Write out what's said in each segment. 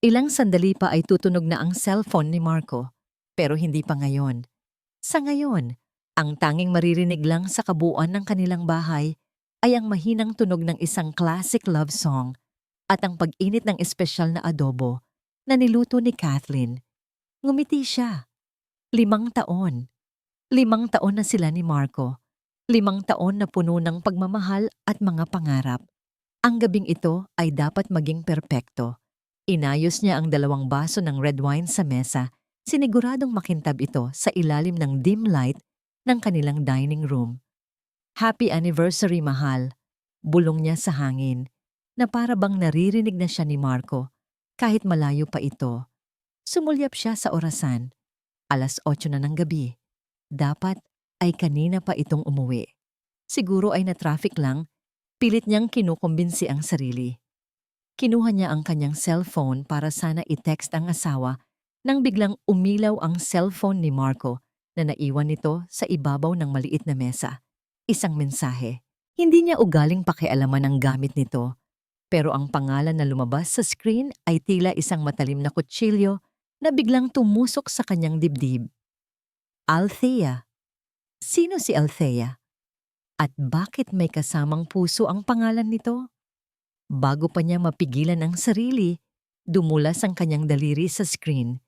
Ilang sandali pa ay tutunog na ang cellphone ni Marco, pero hindi pa ngayon. Sa ngayon, ang tanging maririnig lang sa kabuuan ng kanilang bahay ay ang mahinang tunog ng isang classic love song at ang pag-init ng espesyal na adobo na niluto ni Kathleen. Ngumiti siya. 5 taon. 5 taon na sila ni Marco. 5 taon na puno ng pagmamahal at mga pangarap. Ang gabing ito ay dapat maging perpekto. Inayos niya ang 2 baso ng red wine sa mesa, siniguradong makintab ito sa ilalim ng dim light ng kanilang dining room. Happy anniversary, mahal. Bulong niya sa hangin, na para bang naririnig na siya ni Marco, kahit malayo pa ito. Sumulyap siya sa orasan. 8:00 na ng gabi. Dapat ay kanina pa itong umuwi. Siguro ay na-traffic lang, pilit niyang kinukumbinsi ang sarili. Kinuha niya ang kanyang cellphone para sana i-text ang asawa nang biglang umilaw ang cellphone ni Marco na naiwan nito sa ibabaw ng maliit na mesa. Isang mensahe. Hindi niya ugaling pakialaman ang gamit nito, pero ang pangalan na lumabas sa screen ay tila isang matalim na kutsilyo na biglang tumusok sa kanyang dibdib. Althea. Sino si Althea? At bakit may kasamang puso ang pangalan nito? Bago pa niya mapigilan ang sarili, dumulas ang kanyang daliri sa screen.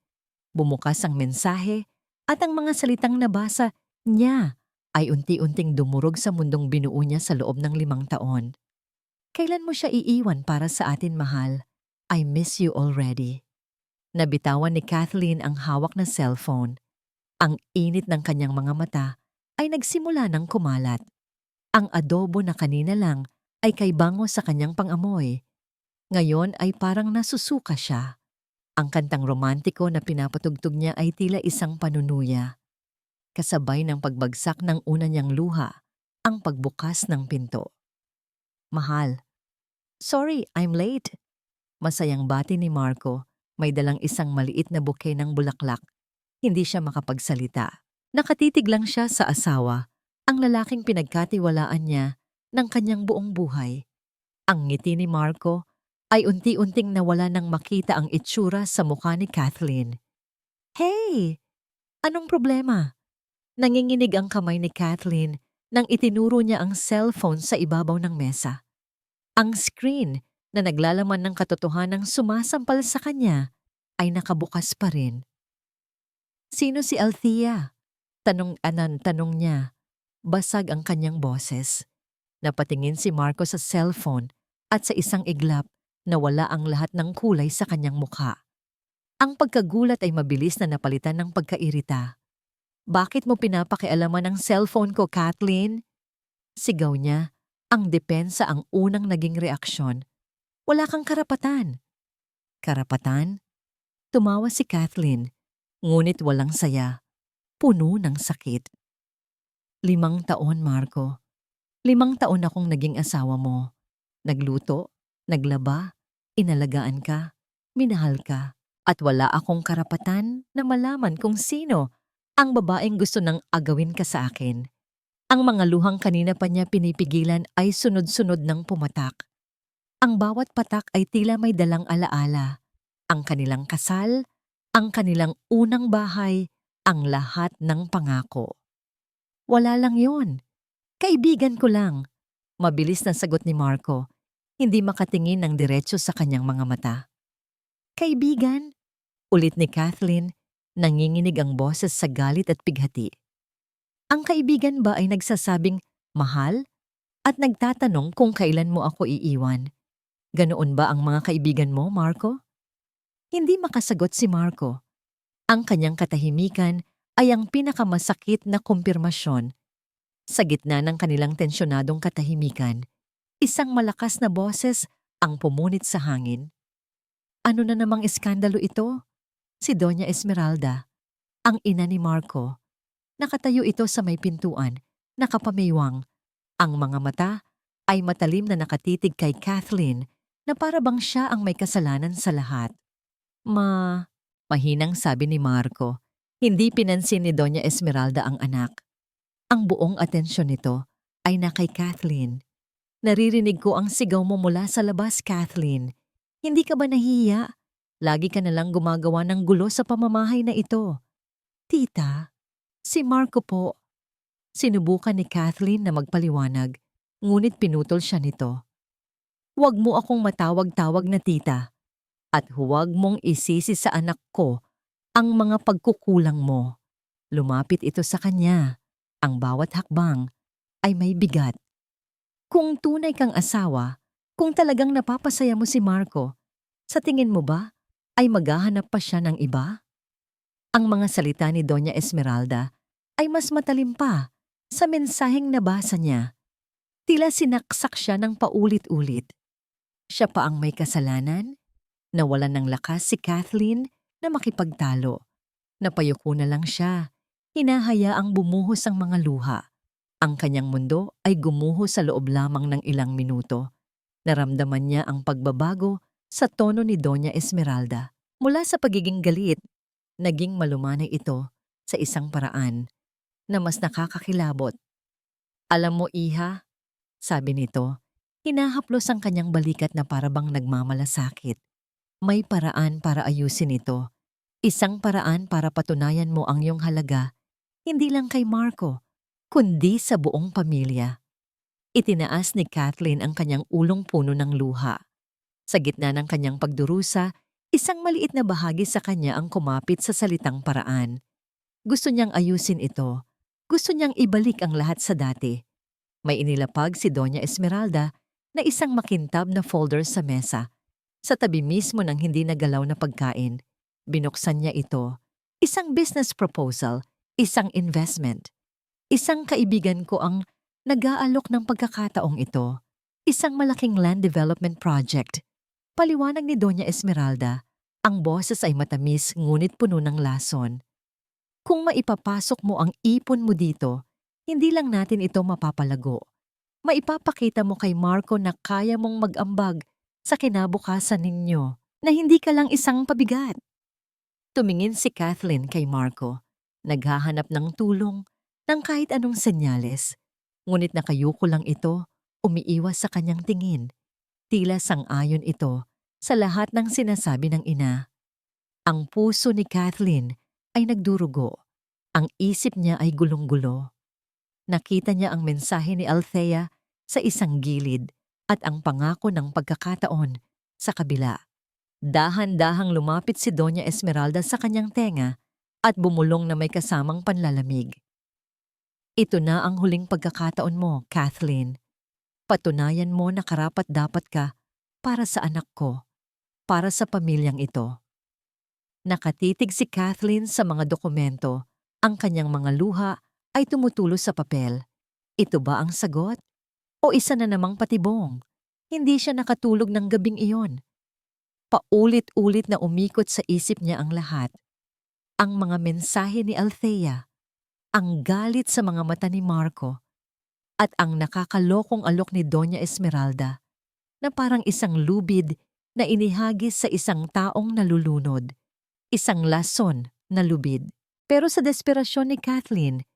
Bumukas ang mensahe at ang mga salitang nabasa niya ay unti-unting dumurog sa mundong binuo niya sa loob ng 5 taon. Kailan mo siya iiwan para sa atin, mahal? I miss you already. Nabitawan ni Kathleen ang hawak na cellphone. Ang init ng kanyang mga mata ay nagsimula ng kumalat. Ang adobo na kanina lang ay kay bango sa kanyang pangamoy. Ngayon ay parang nasusuka siya. Ang kantang romantiko na pinapatugtog niya ay tila isang panunuya. Kasabay ng pagbagsak ng una niyang luha, ang pagbukas ng pinto. Mahal. Sorry, I'm late. Masayang bati ni Marco, may dalang isang maliit na bouquet ng bulaklak. Hindi siya makapagsalita. Nakatitig lang siya sa asawa, ang lalaking pinagkatiwalaan niya ng kanyang buong buhay. Ang ngiti ni Marco ay unti-unting nawala nang makita ang itsura sa mukha ni Kathleen. Hey! Anong problema? Nanginginig ang kamay ni Kathleen nang itinuro niya ang cellphone sa ibabaw ng mesa. Ang screen na naglalaman ng katotohanang sumasampal sa kanya ay nakabukas pa rin. Sino si Althea? Tanong niya. Basag ang kanyang boses. Napatingin si Marco sa cellphone at sa isang iglap nawala ang lahat ng kulay sa kanyang mukha. Ang pagkagulat ay mabilis na napalitan ng pagkairita. Bakit mo pinapakialaman ang cellphone ko, Kathleen? Sigaw niya. Ang depensa ang unang naging reaksyon. Wala kang karapatan. Karapatan? Tumawa si Kathleen, ngunit walang saya. Puno ng sakit. 5 taon, Marco. 5 taon akong naging asawa mo. Nagluto, naglaba, inalagaan ka, minahal ka, at wala akong karapatan na malaman kung sino ang babaeng gusto nang agawin ka sa akin. Ang mga luhang kanina pa niya pinipigilan ay sunod-sunod ng pumatak. Ang bawat patak ay tila may dalang alaala. Ang kanilang kasal, ang kanilang unang bahay, ang lahat ng pangako. Wala lang yun. Kaibigan ko lang. Mabilis na sagot ni Marco, hindi makatingin ng diretso sa kanyang mga mata. Kaibigan? Ulit ni Kathleen, nanginginig ang boses sa galit at pighati. Ang kaibigan ba ay nagsasabing, mahal? At nagtatanong kung kailan mo ako iiwan? Ganoon ba ang mga kaibigan mo, Marco? Hindi makasagot si Marco. Ang kanyang katahimikan ay ang pinakamasakit na kumpirmasyon. Sa gitna ng kanilang tensyonadong katahimikan, isang malakas na boses ang pumunit sa hangin. Ano na namang iskandalo ito? Si Doña Esmeralda, ang ina ni Marco. Nakatayo ito sa may pintuan, nakapamiwang. Ang mga mata ay matalim na nakatitig kay Kathleen na para bang siya ang may kasalanan sa lahat. Mahinang sabi ni Marco. Hindi pinansin ni Doña Esmeralda ang anak. Ang buong atensyon nito ay na kay Kathleen. Naririnig ko ang sigaw mo mula sa labas, Kathleen. Hindi ka ba nahihiya? Lagi ka nalang gumagawa ng gulo sa pamamahay na ito. Tita, si Marco po. Sinubukan ni Kathleen na magpaliwanag, ngunit pinutol siya nito. Huwag mo akong matawag-tawag na tita at huwag mong isisi sa anak ko ang mga pagkukulang mo. Lumapit ito sa kanya. Ang bawat hakbang ay may bigat. Kung tunay kang asawa, kung talagang napapasaya mo si Marco, sa tingin mo ba ay maghahanap pa siya ng iba? Ang mga salita ni Doña Esmeralda ay mas matalim pa sa mensaheng nabasa niya. Tila sinaksak siya ng paulit-ulit. Siya pa ang may kasalanan? Nawalan ng lakas si Kathleen na makipagtalo. Napayuko na lang siya. Hinahayaang bumuhos ang mga luha. Ang kanyang mundo ay gumuho sa loob lamang ng ilang minuto. Naramdaman niya ang pagbabago sa tono ni Doña Esmeralda. Mula sa pagiging galit, naging malumanay ito sa isang paraan na mas nakakakilabot. Alam mo, iha, sabi nito, hinahaplos ang kanyang balikat na parabang nagmamalasakit. May paraan para ayusin ito. Isang paraan para patunayan mo ang iyong halaga, hindi lang kay Marco, kundi sa buong pamilya. Itinaas ni Kathleen ang kanyang ulong puno ng luha. Sa gitna ng kanyang pagdurusa, isang maliit na bahagi sa kanya ang kumapit sa salitang paraan. Gusto niyang ayusin ito. Gusto niyang ibalik ang lahat sa dati. May inilapag si Doña Esmeralda na isang makintab na folder sa mesa. Sa tabi mismo ng hindi nagalaw na pagkain, binuksan niya ito. Isang business proposal, isang investment. Isang kaibigan ko ang nag-aalok ng pagkakataong ito. Isang malaking land development project. Paliwanag ni Doña Esmeralda, ang boses ay matamis ngunit puno ng lason. Kung maipapasok mo ang ipon mo dito, hindi lang natin ito mapapalago. Maipapakita mo kay Marco na kaya mong mag-ambag sa kinabukasan ninyo, na hindi ka lang isang pabigat. Tumingin si Kathleen kay Marco, naghahanap ng tulong, ng kahit anong senyales. Ngunit nakayuko lang ito, umiiwas sa kanyang tingin. Tila sang-ayon ito sa lahat ng sinasabi ng ina. Ang puso ni Kathleen ay nagdurugo. Ang isip niya ay gulong-gulo. Nakita niya ang mensahe ni Althea sa isang gilid at ang pangako ng pagkakataon sa kabila. Dahan-dahang lumapit si Doña Esmeralda sa kanyang tenga at bumulong na may kasamang panlalamig. Ito na ang huling pagkakataon mo, Kathleen. Patunayan mo na karapat-dapat ka para sa anak ko, para sa pamilyang ito. Nakatitig si Kathleen sa mga dokumento. Ang kanyang mga luha ay tumutulo sa papel. Ito ba ang sagot? O isa na namang patibong? Hindi siya nakatulog ng gabing iyon. Paulit-ulit na umikot sa isip niya ang lahat. Ang mga mensahe ni Althea, ang galit sa mga mata ni Marco, at ang nakakalokong alok ni Doña Esmeralda na parang isang lubid na inihagis sa isang taong nalulunod. Isang lason na lubid. Pero sa desperasyon ni Kathleen,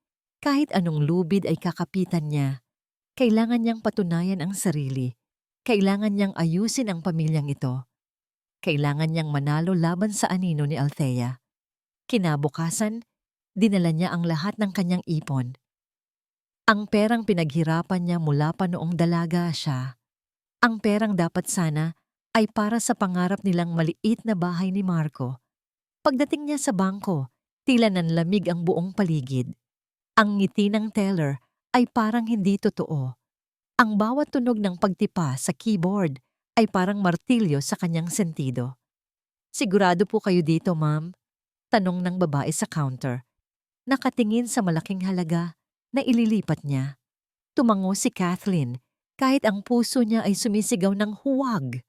kahit anong lubid ay kakapitan niya. Kailangan niyang patunayan ang sarili. Kailangan niyang ayusin ang pamilyang ito. Kailangan niyang manalo laban sa anino ni Althea. Kinabukasan, dinala niya ang lahat ng kanyang ipon. Ang perang pinaghirapan niya mula pa noong dalaga siya. Ang perang dapat sana ay para sa pangarap nilang maliit na bahay ni Marco. Pagdating niya sa bangko, tila nanlamig ang buong paligid. Ang ngiti ng teller ay parang hindi totoo. Ang bawat tunog ng pagtipa sa keyboard ay parang martilyo sa kanyang sentido. Sigurado po kayo dito, ma'am? Tanong ng babae sa counter. Nakatingin sa malaking halaga na ililipat niya. Tumango si Kathleen kahit ang puso niya ay sumisigaw ng huwag.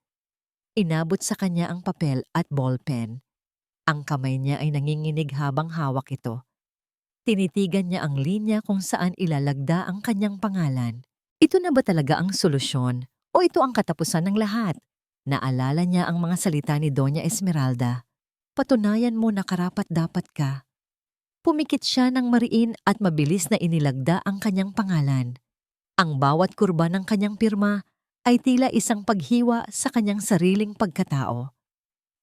Inabot sa kanya ang papel at ballpen. Ang kamay niya ay nanginginig habang hawak ito. Tinitigan niya ang linya kung saan ilalagda ang kanyang pangalan. Ito na ba talaga ang solusyon o ito ang katapusan ng lahat? Naalala niya ang mga salita ni Doña Esmeralda. Patunayan mo na karapat-dapat ka. Pumikit siya ng mariin at mabilis na inilagda ang kanyang pangalan. Ang bawat kurba ng kanyang pirma ay tila isang paghiwa sa kanyang sariling pagkatao.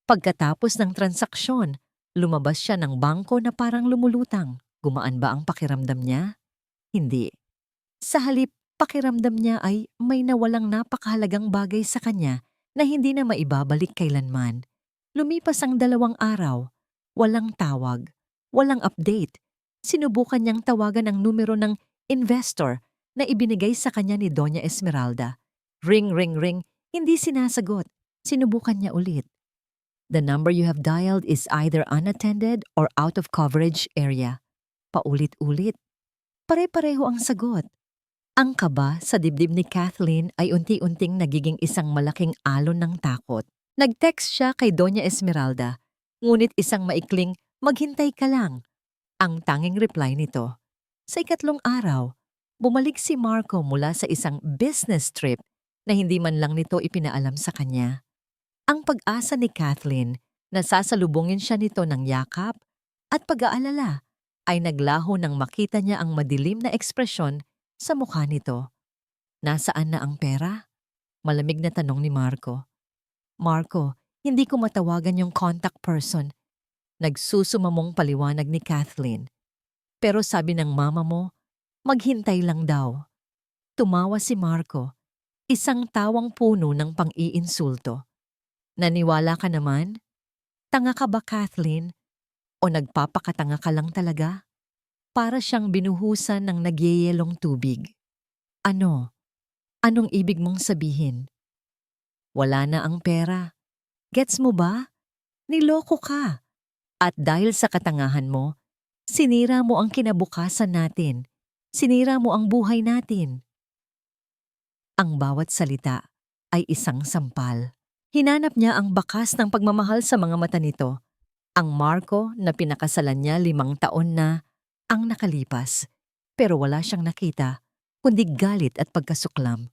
Pagkatapos ng transaksyon, lumabas siya ng bangko na parang lumulutang. Gumaan ba ang pakiramdam niya? Hindi. Sa halip, pakiramdam niya ay may nawalang napakahalagang bagay sa kanya na hindi na maibabalik kailanman. Lumipas ang 2 araw. Walang tawag. Walang update. Sinubukan niyang tawagan ang numero ng investor na ibinigay sa kanya ni Doña Esmeralda. Ring, ring, ring. Hindi sinasagot. Sinubukan niya ulit. The number you have dialed is either unattended or out of coverage area. Paulit-ulit. Pare-pareho ang sagot. Ang kaba sa dibdib ni Kathleen ay unti-unting nagiging isang malaking alon ng takot. Nag-text siya kay Doña Esmeralda, ngunit isang maikling, "Maghintay ka lang." Ang tanging reply nito. Sa 2 araw, bumalik si Marco mula sa isang business trip na hindi man lang nito ipinaalam sa kanya. Ang pag-asa ni Kathleen na sasalubungin siya nito ng yakap at pag-aalala ay naglaho nang makita niya ang madilim na ekspresyon sa mukha nito. Nasaan na ang pera? Malamig na tanong ni Marco. Marco, hindi ko matawagan yung contact person. Nagsusumamong paliwanag ni Kathleen. Pero sabi ng mama mo, maghintay lang daw. Tumawa si Marco, isang tawang puno ng pang-iinsulto. Naniwala ka naman? Tanga ka ba, Kathleen? O nagpapakatanga ka lang talaga? Para siyang binuhusan ng nagyeyelong tubig. Ano? Anong ibig mong sabihin? Wala na ang pera. Gets mo ba? Niloko ka. At dahil sa katangahan mo, sinira mo ang kinabukasan natin. Sinira mo ang buhay natin. Ang bawat salita ay isang sampal. Hinanap niya ang bakas ng pagmamahal sa mga mata nito. Ang Marco na pinakasalan niya 5 taon na ang nakalipas. Pero wala siyang nakita, kundi galit at pagkasuklam.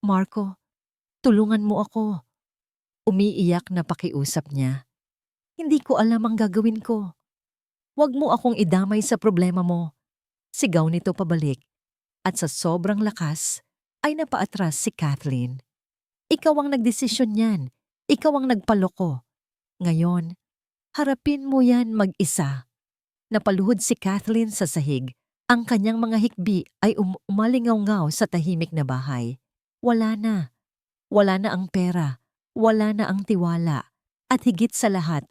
Marco, tulungan mo ako. Umiiyak na pakiusap niya. Hindi ko alam ang gagawin ko. Huwag mo akong idamay sa problema mo. Sigaw nito pabalik. At sa sobrang lakas, ay napaatras si Kathleen. Ikaw ang nagdesisyon niyan. Ikaw ang nagpaloko. Ngayon, harapin mo yan mag-isa. Napaluhod si Kathleen sa sahig. Ang kanyang mga hikbi ay umalingaw-ngaw sa tahimik na bahay. Wala na. Wala na ang pera. Wala na ang tiwala. At higit sa lahat,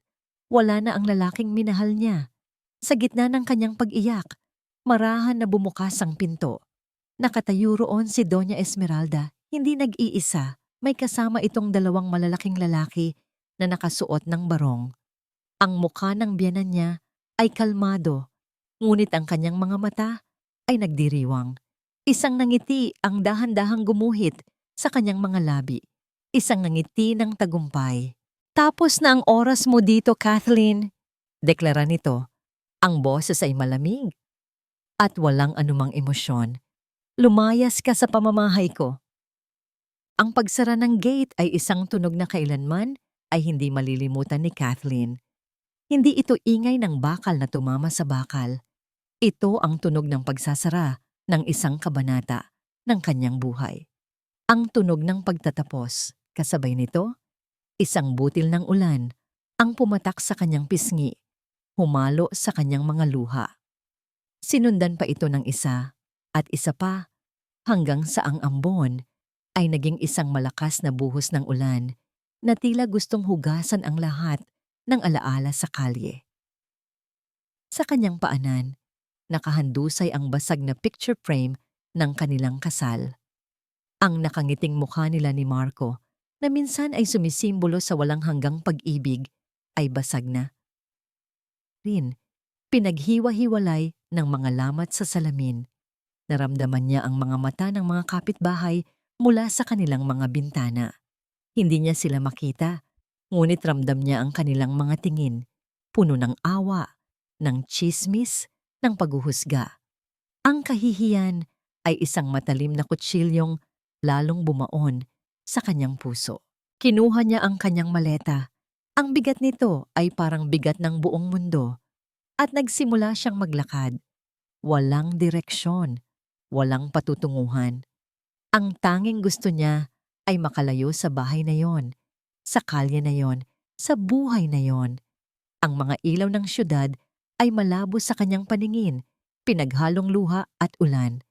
wala na ang lalaking minahal niya. Sa gitna ng kanyang pag-iyak, marahan na bumukas ang pinto. Nakatayo roon si Doña Esmeralda, hindi nag-iisa. May kasama itong 2 malalaking lalaki na nakasuot ng barong. Ang mukha ng biyanan niya ay kalmado, ngunit ang kanyang mga mata ay nagdiriwang. Isang nangiti ang dahan-dahang gumuhit sa kanyang mga labi. Isang nangiti ng tagumpay. Tapos na ang oras mo dito, Kathleen. Deklara nito. Ang boses ay malamig at walang anumang emosyon. Lumayas ka sa pamamahay ko. Ang pagsara ng gate ay isang tunog na kailanman ay hindi malilimutan ni Kathleen. Hindi ito ingay ng bakal na tumama sa bakal. Ito ang tunog ng pagsasara ng isang kabanata ng kanyang buhay. Ang tunog ng pagtatapos. Kasabay nito, isang butil ng ulan ang pumatak sa kanyang pisngi, humalo sa kanyang mga luha. Sinundan pa ito ng isa at isa pa hanggang sa ang ambon ay naging isang malakas na buhos ng ulan na tila gustong hugasan ang lahat ng alaala sa kalye. Sa kanyang paanan, nakahandusay ang basag na picture frame ng kanilang kasal. Ang nakangiting mukha nila ni Marco, na minsan ay sumisimbolo sa walang hanggang pag-ibig, ay basag na. Pinaghiwa-hiwalay ng mga lamat sa salamin. Naramdaman niya ang mga mata ng mga kapitbahay mula sa kanilang mga bintana. Hindi niya sila makita, ngunit ramdam niya ang kanilang mga tingin, puno ng awa, ng tsismis, ng paghuhusga. Ang kahihiyan ay isang matalim na kutsilyong lalong bumaon sa kanyang puso. Kinuha niya ang kanyang maleta. Ang bigat nito ay parang bigat ng buong mundo. At nagsimula siyang maglakad. Walang direksyon, walang patutunguhan. Ang tanging gusto niya ay makalayo sa bahay na yon, sa kalye na yon, Sa buhay na yon, ang mga ilaw ng syudad ay malabo sa kanyang paningin, pinaghalong luha at ulan.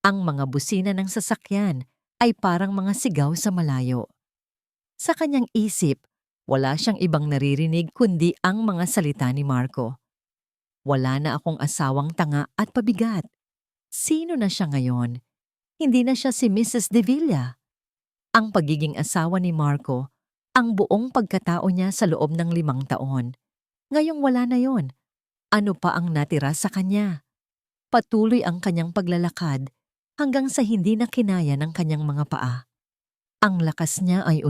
Ang mga busina ng sasakyan ay parang mga sigaw sa malayo. Sa kanyang isip, wala siyang ibang naririnig kundi ang mga salita ni Marco. Wala na akong asawang tanga at pabigat. Sino na siya ngayon? Hindi na siya si Mrs. De Villa. Ang pagiging asawa ni Marco, ang buong pagkatao niya sa loob ng 5 taon. Ngayong wala na yon. Ano pa ang natira sa kanya? Patuloy ang kanyang paglalakad hanggang sa hindi na kinaya ng kanyang mga paa. Ang lakas niya ay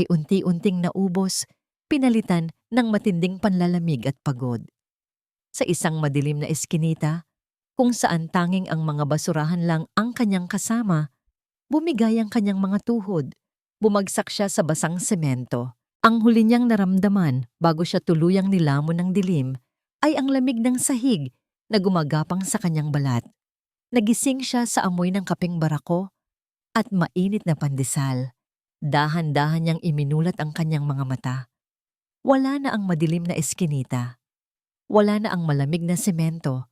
unti-unting naubos, pinalitan ng matinding panlalamig at pagod. Sa isang madilim na eskinita, kung saan tanging ang mga basurahan lang ang kanyang kasama, bumigay ang kanyang mga tuhod. Bumagsak siya sa basang semento. Ang huli niyang naramdaman bago siya tuluyang nilamon ng dilim ay ang lamig ng sahig na gumagapang sa kanyang balat. Nagising siya sa amoy ng kapeng barako at mainit na pandesal. Dahan-dahan niyang iminulat ang kanyang mga mata. Wala na ang madilim na eskinita. Wala na ang malamig na semento.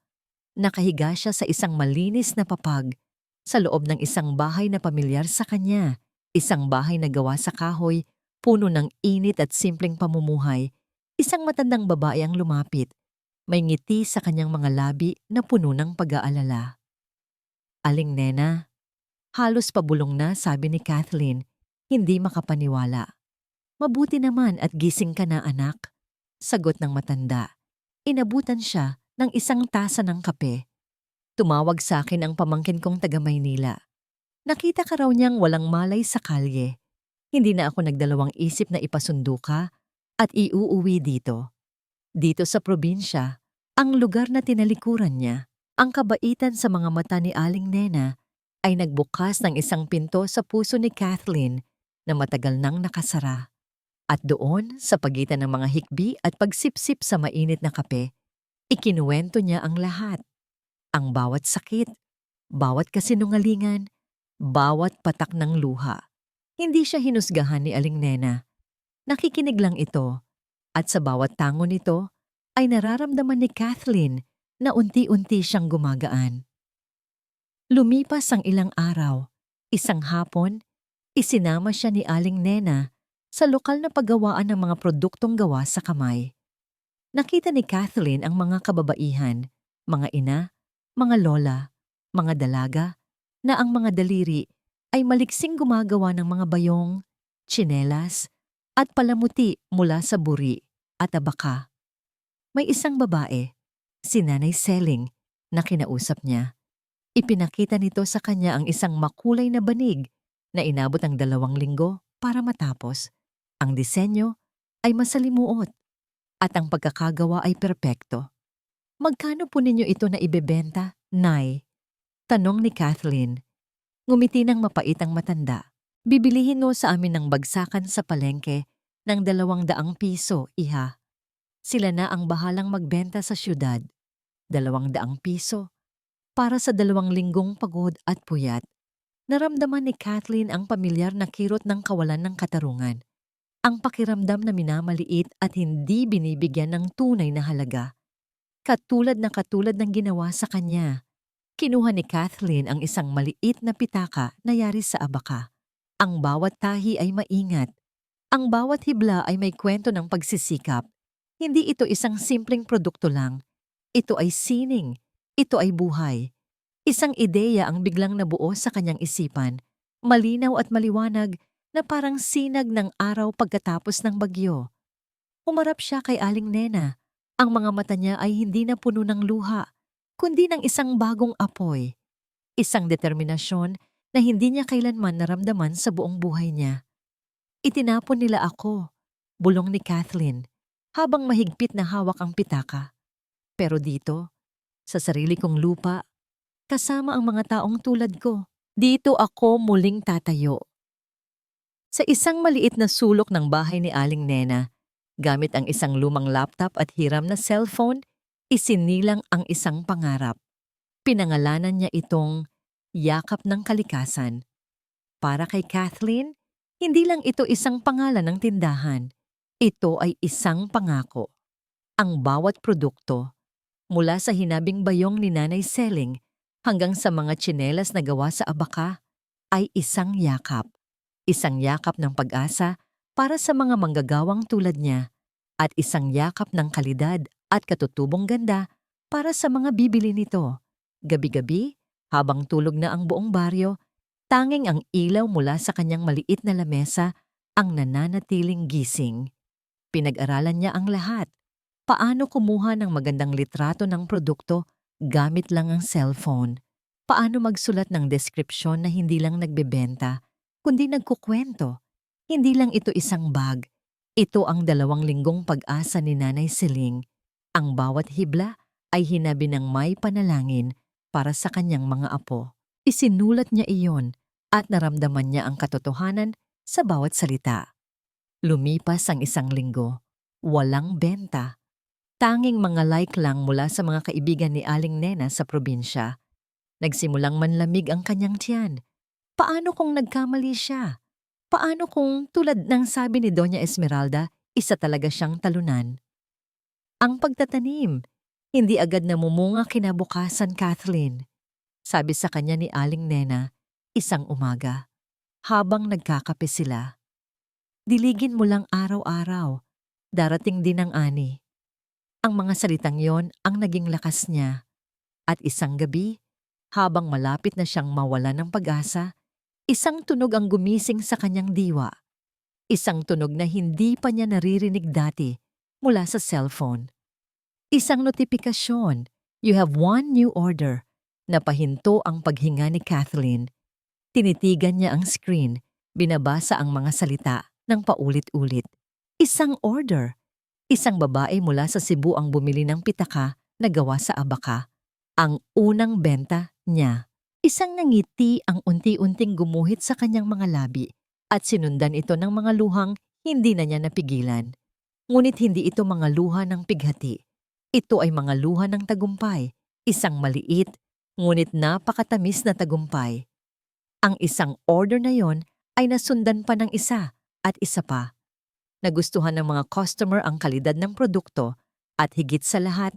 Nakahiga siya sa isang malinis na papag sa loob ng isang bahay na pamilyar sa kanya. Isang bahay na gawa sa kahoy, puno ng init at simpleng pamumuhay. Isang matandang babae ang lumapit. May ngiti sa kanyang mga labi na puno ng pag-aalala. "Aling Nena?" Halos pabulong na, sabi ni Kathleen, hindi makapaniwala. "Mabuti naman at gising ka na, anak," sagot ng matanda. Inabutan siya ng isang tasa ng kape. "Tumawag sa akin ang pamangkin kong taga Maynila. Nakita ka raw niyang walang malay sa kalye. Hindi na ako nagdalawang isip na ipasundo ka at iuuwi dito." Dito sa probinsya, ang lugar na tinalikuran niya, ang kabaitan sa mga mata ni Aling Nena ay nagbukas ng isang pinto sa puso ni Kathleen na matagal nang nakasara. At doon, sa pagitan ng mga hikbi at pagsipsip sa mainit na kape, ikinuwento niya ang lahat. Ang bawat sakit, bawat kasinungalingan, bawat patak ng luha. Hindi siya hinusgahan ni Aling Nena. Nakikinig lang ito, at sa bawat tango nito ay nararamdaman ni Kathleen na unti-unti siyang gumagaan. Lumipas ang ilang araw. Isang hapon, isinama siya ni Aling Nena sa lokal na paggawaan ng mga produktong gawa sa kamay. Nakita ni Kathleen ang mga kababaihan, mga ina, mga lola, mga dalaga, na ang mga daliri ay maliksing gumagawa ng mga bayong, tsinelas, at palamuti mula sa buri at abaka. May isang babae, si Nanay Seling, na kinausap niya. Ipinakita nito sa kanya ang isang makulay na banig na inabot ang 2 linggo para matapos. Ang disenyo ay masalimuot at ang pagkakagawa ay perpekto. "Magkano po ninyo ito na ibebenta, Nay?" tanong ni Kathleen. Ngumiti ng mapait ang matanda. "Bibilihin mo sa amin ng bagsakan sa palengke ng 200 piso, iha. Sila na ang bahalang magbenta sa syudad. 200 piso para sa 2 linggong pagod at puyat." Naramdaman ni Kathleen ang pamilyar na kirot ng kawalan ng katarungan. Ang pakiramdam na minamaliit at hindi binibigyan ng tunay na halaga. Katulad ng ginawa sa kanya. Kinuha ni Kathleen ang isang maliit na pitaka na yari sa abaka. Ang bawat tahi ay maingat. Ang bawat hibla ay may kwento ng pagsisikap. Hindi ito isang simpleng produkto lang. Ito ay sining. Ito ay buhay. Isang ideya ang biglang nabuo sa kanyang isipan. Malinaw at maliwanag na parang sinag ng araw pagkatapos ng bagyo. Humarap siya kay Aling Nena. Ang mga mata niya ay hindi na puno ng luha, kundi ng isang bagong apoy. Isang determinasyon na hindi niya kailanman naramdaman sa buong buhay niya. "Itinapon nila ako," bulong ni Kathleen, habang mahigpit na hawak ang pitaka. "Pero dito, sa sarili kong lupa, kasama ang mga taong tulad ko, dito ako muling tatayo." Sa isang maliit na sulok ng bahay ni Aling Nena, gamit ang isang lumang laptop at hiram na cellphone, isinilang ang isang pangarap. Pinangalanan niya itong Yakap ng Kalikasan. Para kay Kathleen, hindi lang ito isang pangalan ng tindahan. Ito ay isang pangako. Ang bawat produkto, mula sa hinabing bayong ni Nanay Selling hanggang sa mga tsinelas na gawa sa abaka, ay isang yakap. Isang yakap ng pag-asa para sa mga manggagawang tulad niya at isang yakap ng kalidad at katutubong ganda para sa mga bibili nito. Gabi-gabi, habang tulog na ang buong baryo, tanging ang ilaw mula sa kanyang maliit na lamesa ang nananatiling gising. Pinag-aralan niya ang lahat. Paano kumuha ng magandang litrato ng produkto gamit lang ang cellphone? Paano magsulat ng deskripsyon na hindi lang nagbebenta, kundi nagkukwento? Hindi lang ito isang bag. Ito ang 2 linggong pag-asa ni Nanay Seling. Ang bawat hibla ay hinabi ng may panalangin para sa kanyang mga apo. Isinulat niya iyon at naramdaman niya ang katotohanan sa bawat salita. Lumipas ang 1 linggo. Walang benta. Tanging mga like lang mula sa mga kaibigan ni Aling Nena sa probinsya. Nagsimulang manlamig ang kanyang tiyan. Paano kung nagkamali siya? Paano kung tulad ng sabi ni Doña Esmeralda, isa talaga siyang talunan? Ang pagtatanim. Hindi agad namumunga kinabukasan, Kathleen. Sabi sa kanya ni Aling Nena, isang umaga. Habang nagkakape sila. Diligin mo lang araw-araw. Darating din ang ani. Ang mga salitang yon ang naging lakas niya. At isang gabi, habang malapit na siyang mawala ng pag-asa, isang tunog ang gumising sa kanyang diwa. Isang tunog na hindi pa niya naririnig dati mula sa cellphone. Isang notifikasyon, "You have one new order." Napahinto ang paghinga ni Kathleen. Tinitigan niya ang screen, binabasa ang mga salita ng paulit-ulit. Isang order. Isang babae mula sa Cebu ang bumili ng pitaka na gawa sa abaka. Ang unang benta niya. Isang ngiti ang unti-unting gumuhit sa kanyang mga labi at sinundan ito ng mga luhang hindi na niya napigilan. Ngunit hindi ito mga luha ng pighati. Ito ay mga luha ng tagumpay. Isang maliit, ngunit napakatamis na tagumpay. Ang isang order na yon ay nasundan pa ng isa at isa pa. Nagustuhan ng mga customer ang kalidad ng produkto at higit sa lahat,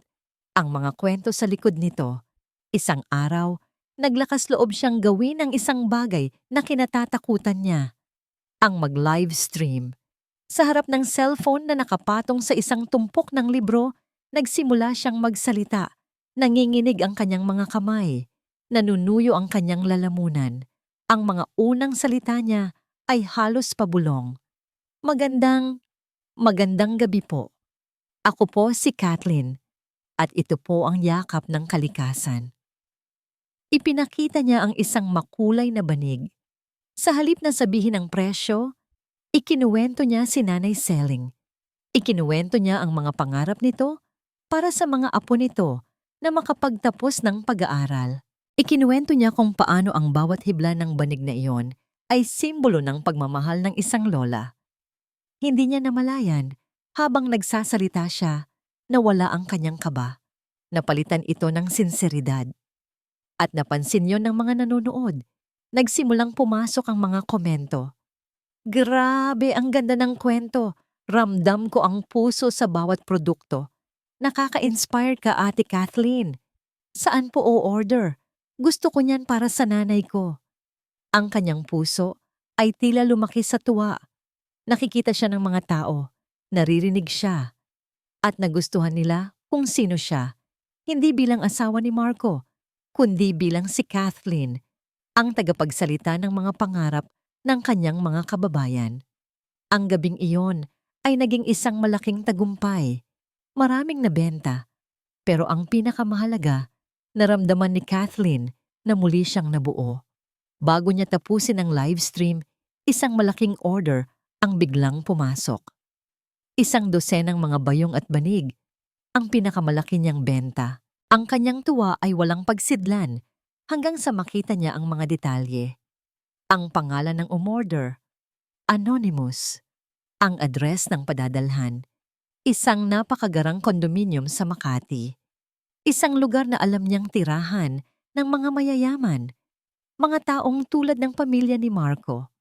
ang mga kwento sa likod nito. Isang araw, naglakas loob siyang gawin ang isang bagay na kinatatakutan niya. Ang mag-live stream. Sa harap ng cellphone na nakapatong sa isang tumpok ng libro, nagsimula siyang magsalita. Nanginginig ang kanyang mga kamay. Nanunuyo ang kanyang lalamunan. Ang mga unang salita niya ay halos pabulong. Magandang gabi po. Ako po si Kathleen at ito po ang yakap ng kalikasan. Ipinakita niya ang isang makulay na banig. Sa halip na sabihin ang presyo, ikinuwento niya si Nanay Selling. Ikinuwento niya ang mga pangarap nito para sa mga apo nito na makapagtapos ng pag-aaral. Ikinuwento niya kung paano ang bawat hibla ng banig na iyon ay simbolo ng pagmamahal ng isang lola. Hindi niya namalayan, habang nagsasalita siya, nawala ang kanyang kaba. Napalitan ito ng sinseridad. At napansin yon ng mga nanonood. Nagsimulang pumasok ang mga komento. Grabe, ang ganda ng kwento. Ramdam ko ang puso sa bawat produkto. Nakaka-inspire ka, Ate Kathleen. Saan po o-order? Gusto ko niyan para sa nanay ko. Ang kanyang puso ay tila lumaki sa tuwa. Nakikita siya ng mga tao, naririnig siya, at nagustuhan nila kung sino siya. Hindi bilang asawa ni Marco, kundi bilang si Kathleen, ang tagapagsalita ng mga pangarap ng kanyang mga kababayan. Ang gabing iyon ay naging isang malaking tagumpay. Maraming nabenta, pero ang pinakamahalaga, naramdaman ni Kathleen na muli siyang nabuo. Bago niya tapusin ang live stream, isang malaking order ang biglang pumasok. 100 mga bayong at banig, ang pinakamalaki niyang benta. Ang kanyang tuwa ay walang pagsidlan hanggang sa makita niya ang mga detalye. Ang pangalan ng umorder, Anonymous. Ang address ng padadalhan, isang napakagarang kondominium sa Makati. Isang lugar na alam niyang tirahan ng mga mayayaman, mga taong tulad ng pamilya ni Marco.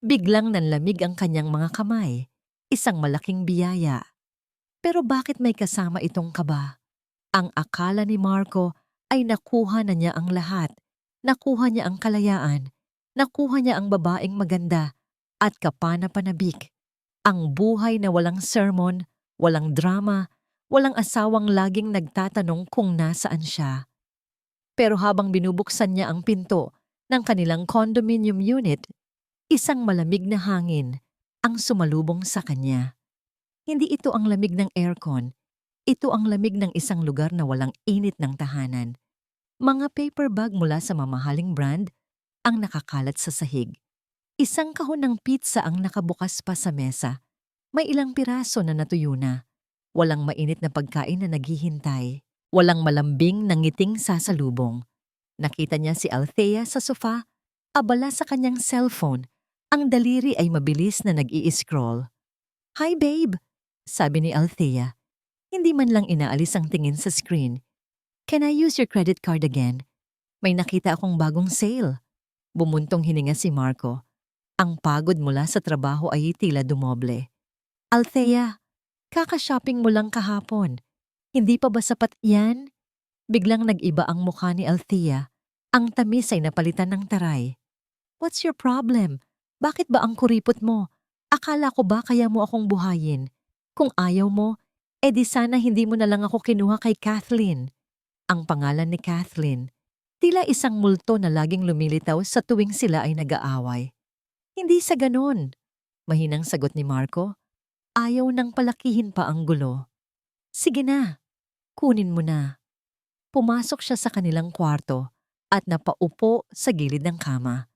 Biglang nanlamig ang kanyang mga kamay. isang malaking biyaya. Pero bakit may kasama itong kaba? Ang akala ni Marco ay nakuha na niya ang lahat. Nakuha niya ang kalayaan. Nakuha niya ang babaeng maganda at kapana-panabik. Ang buhay na walang sermon, walang drama, walang asawang laging nagtatanong kung nasaan siya. Pero habang binubuksan niya ang pinto ng kanilang condominium unit, isang malamig na hangin ang sumalubong sa kanya. Hindi ito ang lamig ng aircon. Ito ang lamig ng isang lugar na walang init ng tahanan. Mga paper bag mula sa mamahaling brand ang nakakalat sa sahig. Isang kahon ng pizza ang nakabukas pa sa mesa. May ilang piraso na natuyo na. Walang mainit na pagkain na naghihintay. Walang malambing na ngiting sasalubong. Nakita niya si Althea sa sofa, abala sa kanyang cellphone. Ang daliri ay mabilis na nag-i-scroll. "Hi babe," sabi ni Althea. Hindi man lang inaalis ang tingin sa screen. "Can I use your credit card again? May nakita akong bagong sale." Bumuntong hininga si Marco. Ang pagod mula sa trabaho ay tila dumoble. "Althea, kaka-shopping mo lang kahapon. Hindi pa ba sapat yan?" Biglang nag-iba ang mukha ni Althea. Ang tamis ay napalitan ng taray. "What's your problem? Bakit ba ang kuripot mo? Akala ko ba kaya mo akong buhayin? Kung ayaw mo, edi sana hindi mo na lang ako kinuha kay Kathleen." Ang pangalan ni Kathleen, tila isang multo na laging lumilitaw sa tuwing sila ay nag-aaway. "Hindi sa ganon," mahinang sagot ni Marco. Ayaw nang palakihin pa ang gulo. "Sige na, kunin mo na." Pumasok siya sa kanilang kwarto at napaupo sa gilid ng kama.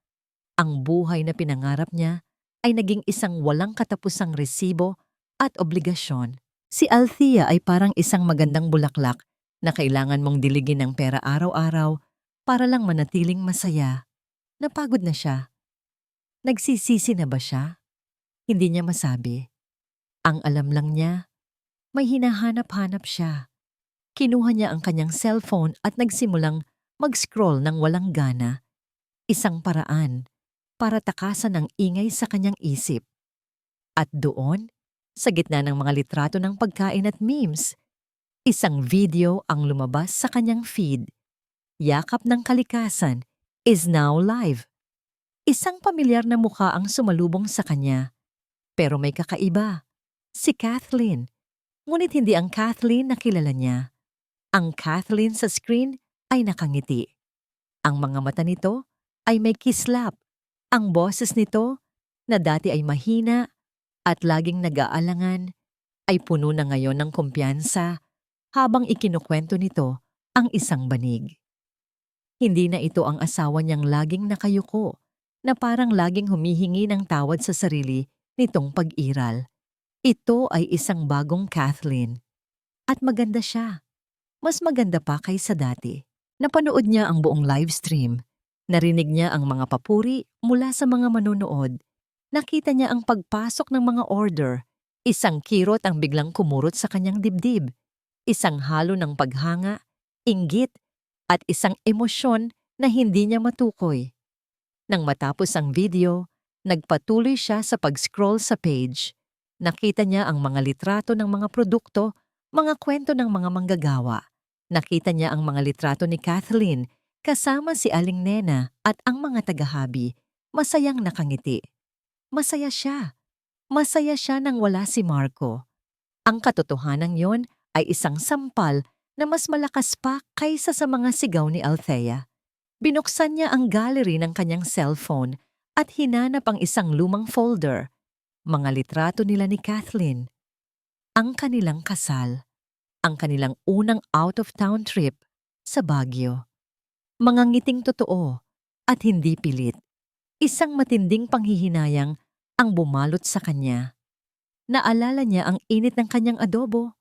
Ang buhay na pinangarap niya ay naging isang walang katapusang resibo at obligasyon. Si Althea ay parang isang magandang bulaklak na kailangan mong diligin ng pera araw-araw para lang manatiling masaya. Napagod na siya. Nagsisisi na ba siya? Hindi niya masabi. Ang alam lang niya, may hinahanap-hanap siya. Kinuha niya ang kanyang cellphone at nagsimulang mag-scroll ng walang gana. Isang paraan para takasan ang ingay sa kanyang isip. At doon, sa gitna ng mga litrato ng pagkain at memes, isang video ang lumabas sa kanyang feed. Yakap ng Kalikasan is now live. Isang pamilyar na mukha ang sumalubong sa kanya. Pero may kakaiba. Si Kathleen. Ngunit hindi ang Kathleen na kilala niya. Ang Kathleen sa screen ay nakangiti. Ang mga mata nito ay may kislap. Ang boses nito, na dati ay mahina at laging nag-aalangan, ay puno na ngayon ng kumpiyansa habang ikinukwento nito ang isang banig. Hindi na ito ang asawa niyang laging nakayuko, na parang laging humihingi ng tawad sa sarili nitong pag-iral. Ito ay isang bagong Kathleen. At maganda siya. Mas maganda pa kaysa dati. Napanood niya ang buong live stream. Narinig niya ang mga papuri mula sa mga manonood. Nakita niya ang pagpasok ng mga order. Isang kirot ang biglang kumurot sa kanyang dibdib. Isang halo ng paghanga, inggit, at isang emosyon na hindi niya matukoy. Nang matapos ang video, nagpatuloy siya sa pag-scroll sa page. Nakita niya ang mga litrato ng mga produkto, mga kwento ng mga manggagawa. Nakita niya ang mga litrato ni Kathleen kasama si Aling Nena at ang mga tagahabi. Masayang nakangiti. Masaya siya. Masaya siya nang wala si Marco. Ang katotohanan yon ay isang sampal na mas malakas pa kaysa sa mga sigaw ni Althea. Binuksan niya ang gallery ng kanyang cellphone at hinanap ang isang lumang folder. Mga litrato nila ni Kathleen. Ang kanilang kasal. Ang kanilang unang out-of-town trip sa Baguio. Mga ngiting totoo at hindi pilit. Isang matinding panghihinayang ang bumalot sa kanya. Naalala niya ang init ng kanyang adobo,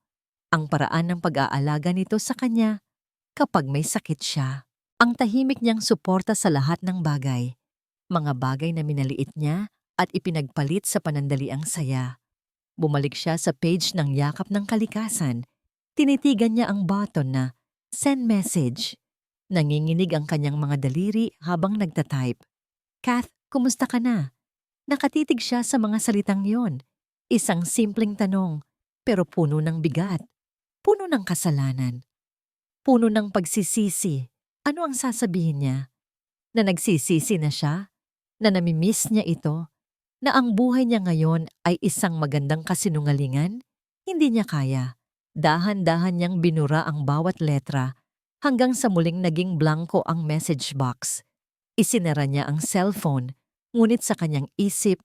ang paraan ng pag-aalaga nito sa kanya kapag may sakit siya. Ang tahimik niyang suporta sa lahat ng bagay. Mga bagay na minaliit niya at ipinagpalit sa panandaliang saya. Bumalik siya sa page ng Yakap ng Kalikasan. Tinitigan niya ang button na Send Message. Nanginginig ang kanyang mga daliri habang nagtatype. "Kath, kumusta ka na?" Nakatitig siya sa mga salitang yon. Isang simpleng tanong, pero puno ng bigat, puno ng kasalanan, puno ng pagsisisi. Ano ang sasabihin niya? Na nagsisisi na siya? Na namimiss niya ito? Na ang buhay niya ngayon ay isang magandang kasinungalingan? Hindi niya kaya. Dahan-dahan niyang binura ang bawat letra hanggang sa muling naging blanco ang message box. Isinara niya ang cellphone, ngunit sa kanyang isip,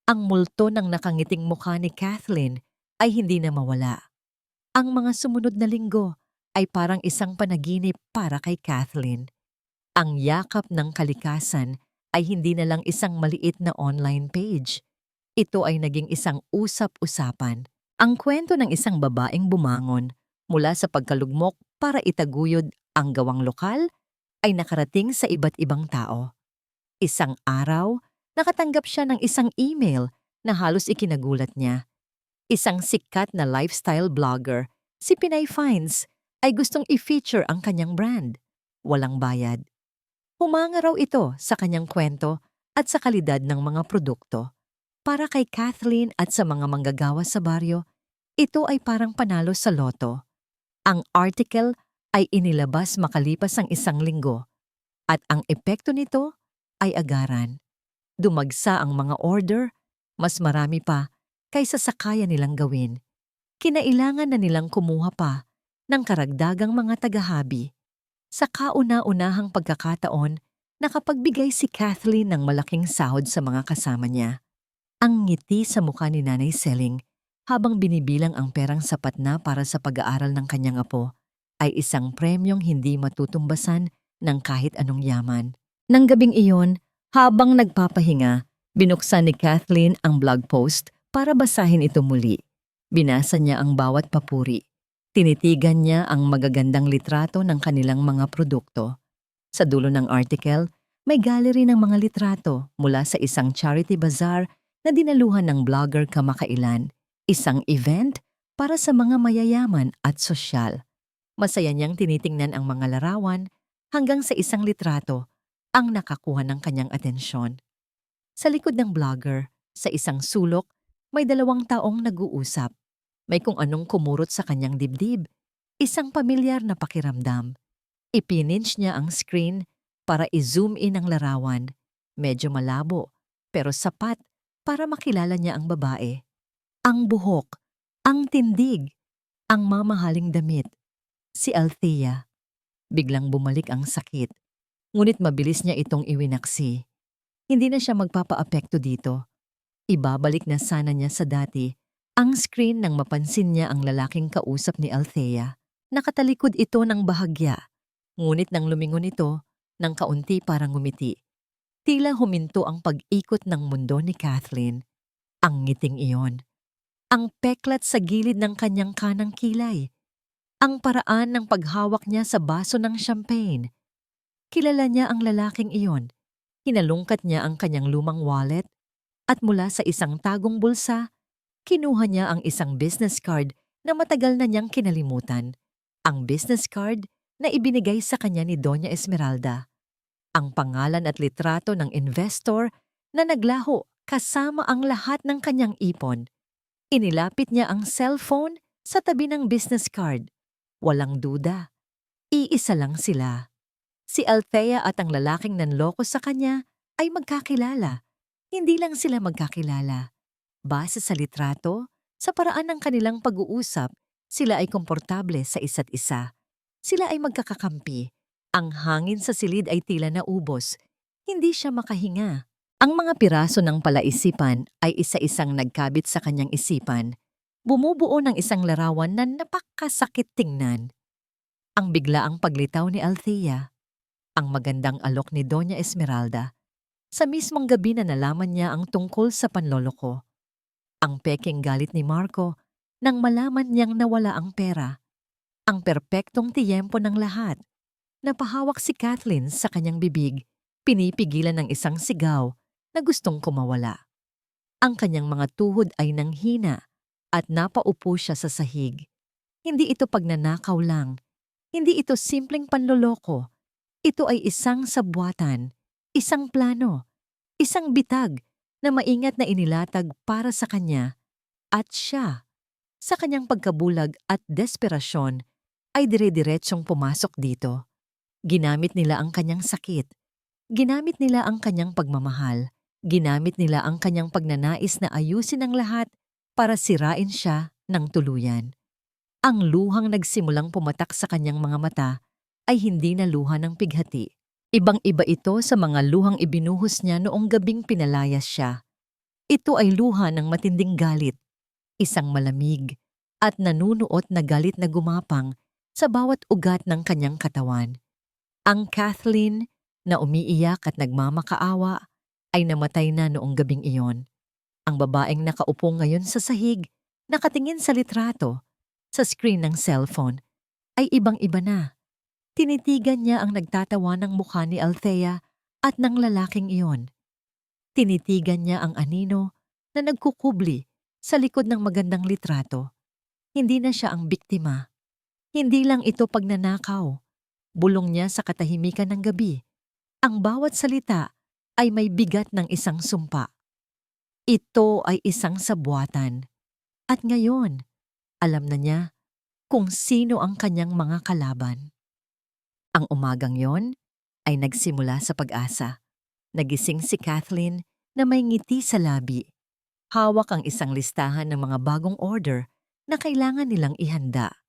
ang multo ng nakangiting mukha ni Kathleen ay hindi na mawala. Ang mga sumunod na linggo ay parang isang panaginip para kay Kathleen. Ang yakap ng kalikasan ay hindi na lang isang maliit na online page. Ito ay naging isang usap-usapan. Ang kwento ng isang babaeng bumangon mula sa pagkalugmok para itaguyod ang gawang lokal ay nakarating sa iba't ibang tao. Isang araw, nakatanggap siya ng isang email na halos ikinagulat niya. Isang sikat na lifestyle blogger, si Pinay Finds, ay gustong i-feature ang kanyang brand. Walang bayad. Humanga raw ito sa kanyang kwento at sa kalidad ng mga produkto. Para kay Kathleen at sa mga manggagawa sa baryo, ito ay parang panalo sa loto. Ang article ay inilabas makalipas ang isang linggo at ang epekto nito ay agaran. Dumagsa ang mga order, mas marami pa kaysa sa kaya nilang gawin. Kinailangan na nilang kumuha pa ng karagdagang mga tagahabi. Sa kauna-unahang pagkakataon, nakapagbigay si Kathleen ng malaking sahod sa mga kasama niya. Ang ngiti sa mukha ni Nanay Selling habang binibilang ang perang sapat na para sa pag-aaral ng kanyang apo ay isang premyong hindi matutumbasan ng kahit anong yaman. Nang gabing iyon, habang nagpapahinga, binuksan ni Kathleen ang blog post para basahin ito muli. Binasa niya ang bawat papuri. Tinitigan niya ang magagandang litrato ng kanilang mga produkto. Sa dulo ng article, may gallery ng mga litrato mula sa isang charity bazaar na dinaluhan ng blogger kamakailan, isang event para sa mga mayayaman at sosyal. Masaya niyang tinitingnan ang mga larawan hanggang sa isang litrato ang nakakuha ng kanyang atensyon. Sa likod ng blogger, sa isang sulok, may dalawang taong nag-uusap. May kung anong kumurot sa kanyang dibdib, isang pamilyar na pakiramdam. Ipininch niya ang screen para i-zoom in ang larawan. Medyo malabo, pero sapat para makilala niya ang babae. Ang buhok, ang tindig, ang mamahaling damit. Si Althea. Biglang bumalik ang sakit, ngunit mabilis niya itong iwinaksi. Hindi na siya magpapaapekto dito. Ibabalik na sana niya sa dati ang screen nang mapansin niya ang lalaking kausap ni Althea. Nakatalikod ito ng bahagya, ngunit nang lumingon ito, nang kaunti parang ngumiti. Tila huminto ang pag-ikot ng mundo ni Kathleen. Ang ngiting iyon. Ang peklat sa gilid ng kanyang kanang kilay. Ang paraan ng paghawak niya sa baso ng champagne. Kilala niya ang lalaking iyon. Hinalungkat niya ang kanyang lumang wallet at mula sa isang tagong bulsa, kinuha niya ang isang business card na matagal na niyang kinalimutan. Ang business card na ibinigay sa kanya ni Doña Esmeralda. Ang pangalan at litrato ng investor na naglaho kasama ang lahat ng kanyang ipon. Inilapit niya ang cellphone sa tabi ng business card. Walang duda. Iisa lang sila. Si Althea at ang lalaking nanloko sa kanya ay magkakilala. Hindi lang sila magkakilala. Base sa litrato, sa paraan ng kanilang pag-uusap, sila ay komportable sa isa't isa. Sila ay magkakakampi. Ang hangin sa silid ay tila naubos. Hindi siya makahinga. Ang mga piraso ng palaisipan ay isa-isang nagkabit sa kanyang isipan. Bumubuo ng isang larawan na napakasakit tingnan. Ang biglaang paglitaw ni Althea. Ang magandang alok ni Doña Esmeralda. Sa mismong gabi na nalaman niya ang tungkol sa panloloko. Ang peking galit ni Marco nang malaman niyang nawala ang pera. Ang perpektong tiyempo ng lahat. Napahawak si Kathleen sa kanyang bibig, pinipigilan ng isang sigaw na gustong kumawala. Ang kanyang mga tuhod ay nanghina at napaupo siya sa sahig. Hindi ito pagnanakaw lang. Hindi ito simpleng panloloko. Ito ay isang sabwatan, isang plano, isang bitag na maingat na inilatag para sa kanya. At siya, sa kanyang pagkabulag at desperasyon, ay dire-diretsong pumasok dito. Ginamit nila ang kanyang sakit. Ginamit nila ang kanyang pagmamahal. Ginamit nila ang kanyang pagnanais na ayusin ang lahat para sirain siya ng tuluyan. Ang luhang nagsimulang pumatak sa kanyang mga mata ay hindi na luha ng pighati. Ibang-iba ito sa mga luhang ibinuhos niya noong gabing pinalayas siya. Ito ay luha ng matinding galit, isang malamig at nanunuot na galit na gumapang sa bawat ugat ng kanyang katawan. Ang Kathleen na umiiyak at nagmamakaawa ay namatay na noong gabing iyon. Ang babaeng nakaupo ngayon sa sahig, nakatingin sa litrato, sa screen ng cellphone, ay ibang-iba na. Tinitigan niya ang nagtatawa ng mukha ni Althea at ng lalaking iyon. Tinitigan niya ang anino na nagkukubli sa likod ng magandang litrato. Hindi na siya ang biktima. Hindi lang ito pagnanakaw. Bulong niya sa katahimikan ng gabi. Ang bawat salita ay may bigat ng isang sumpa. Ito ay isang sabwatan. At ngayon, alam na niya kung sino ang kanyang mga kalaban. Ang umagang yon ay nagsimula sa pag-asa. Nagising si Kathleen na may ngiti sa labi. Hawak ang isang listahan ng mga bagong order na kailangan nilang ihanda.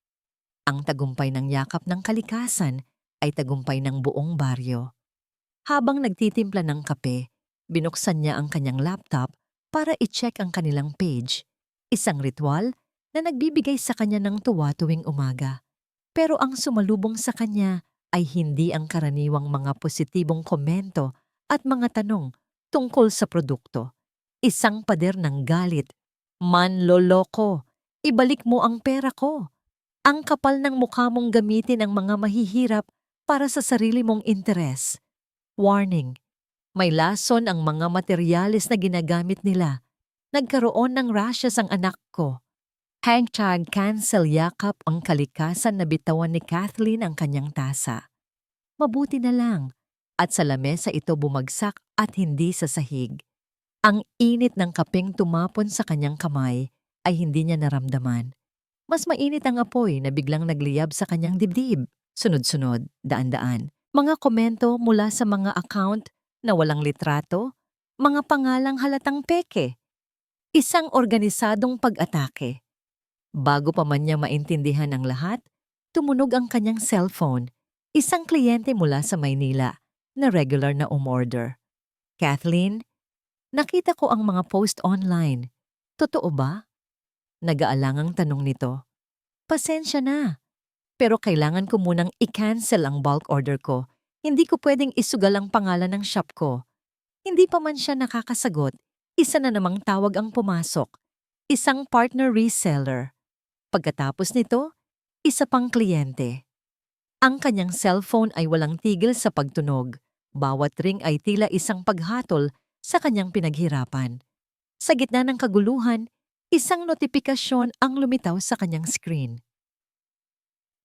Ang tagumpay ng yakap ng kalikasan ay tagumpay ng buong baryo. Habang nagtitimpla ng kape, binuksan niya ang kanyang laptop para i-check ang kanilang page. Isang ritual na nagbibigay sa kanya ng tuwa tuwing umaga. Pero ang sumalubong sa kanya ay hindi ang karaniwang mga positibong komento at mga tanong tungkol sa produkto. Isang pader ng galit. Manloloko! Ibalik mo ang pera ko! Ang kapal ng mukha mong gamitin ang mga mahihirap para sa sarili mong interes. Warning! May lason ang mga materyales na ginagamit nila. Nagkaroon ng rashes ang anak ko. #cancel yakap ang kalikasan na bitawan ni Kathleen ang kanyang tasa. Mabuti na lang at sa lamesa ito bumagsak at hindi sa sahig. Ang init ng kapeng tumapon sa kanyang kamay ay hindi niya naramdaman. Mas mainit ang apoy na biglang nagliyab sa kanyang dibdib. Sunod-sunod, daan-daan. Mga komento mula sa mga account na walang litrato, mga pangalang halatang peke. Isang organisadong pag-atake. Bago pa man niya maintindihan ang lahat, tumunog ang kanyang cellphone. Isang kliyente mula sa Maynila na regular na umorder. Kathleen, nakita ko ang mga post online. Totoo ba? Nag-aalangang tanong nito. Pasensya na, pero kailangan ko munang i-cancel ang bulk order ko. Hindi ko pwedeng isugal ang pangalan ng shop ko. Hindi pa man siya nakakasagot, isa na namang tawag ang pumasok. Isang partner reseller. Pagkatapos nito, isa pang kliyente. Ang kanyang cellphone ay walang tigil sa pagtunog. Bawat ring ay tila isang paghatol sa kanyang pinaghirapan. Sa gitna ng kaguluhan, isang notifikasyon ang lumitaw sa kanyang screen.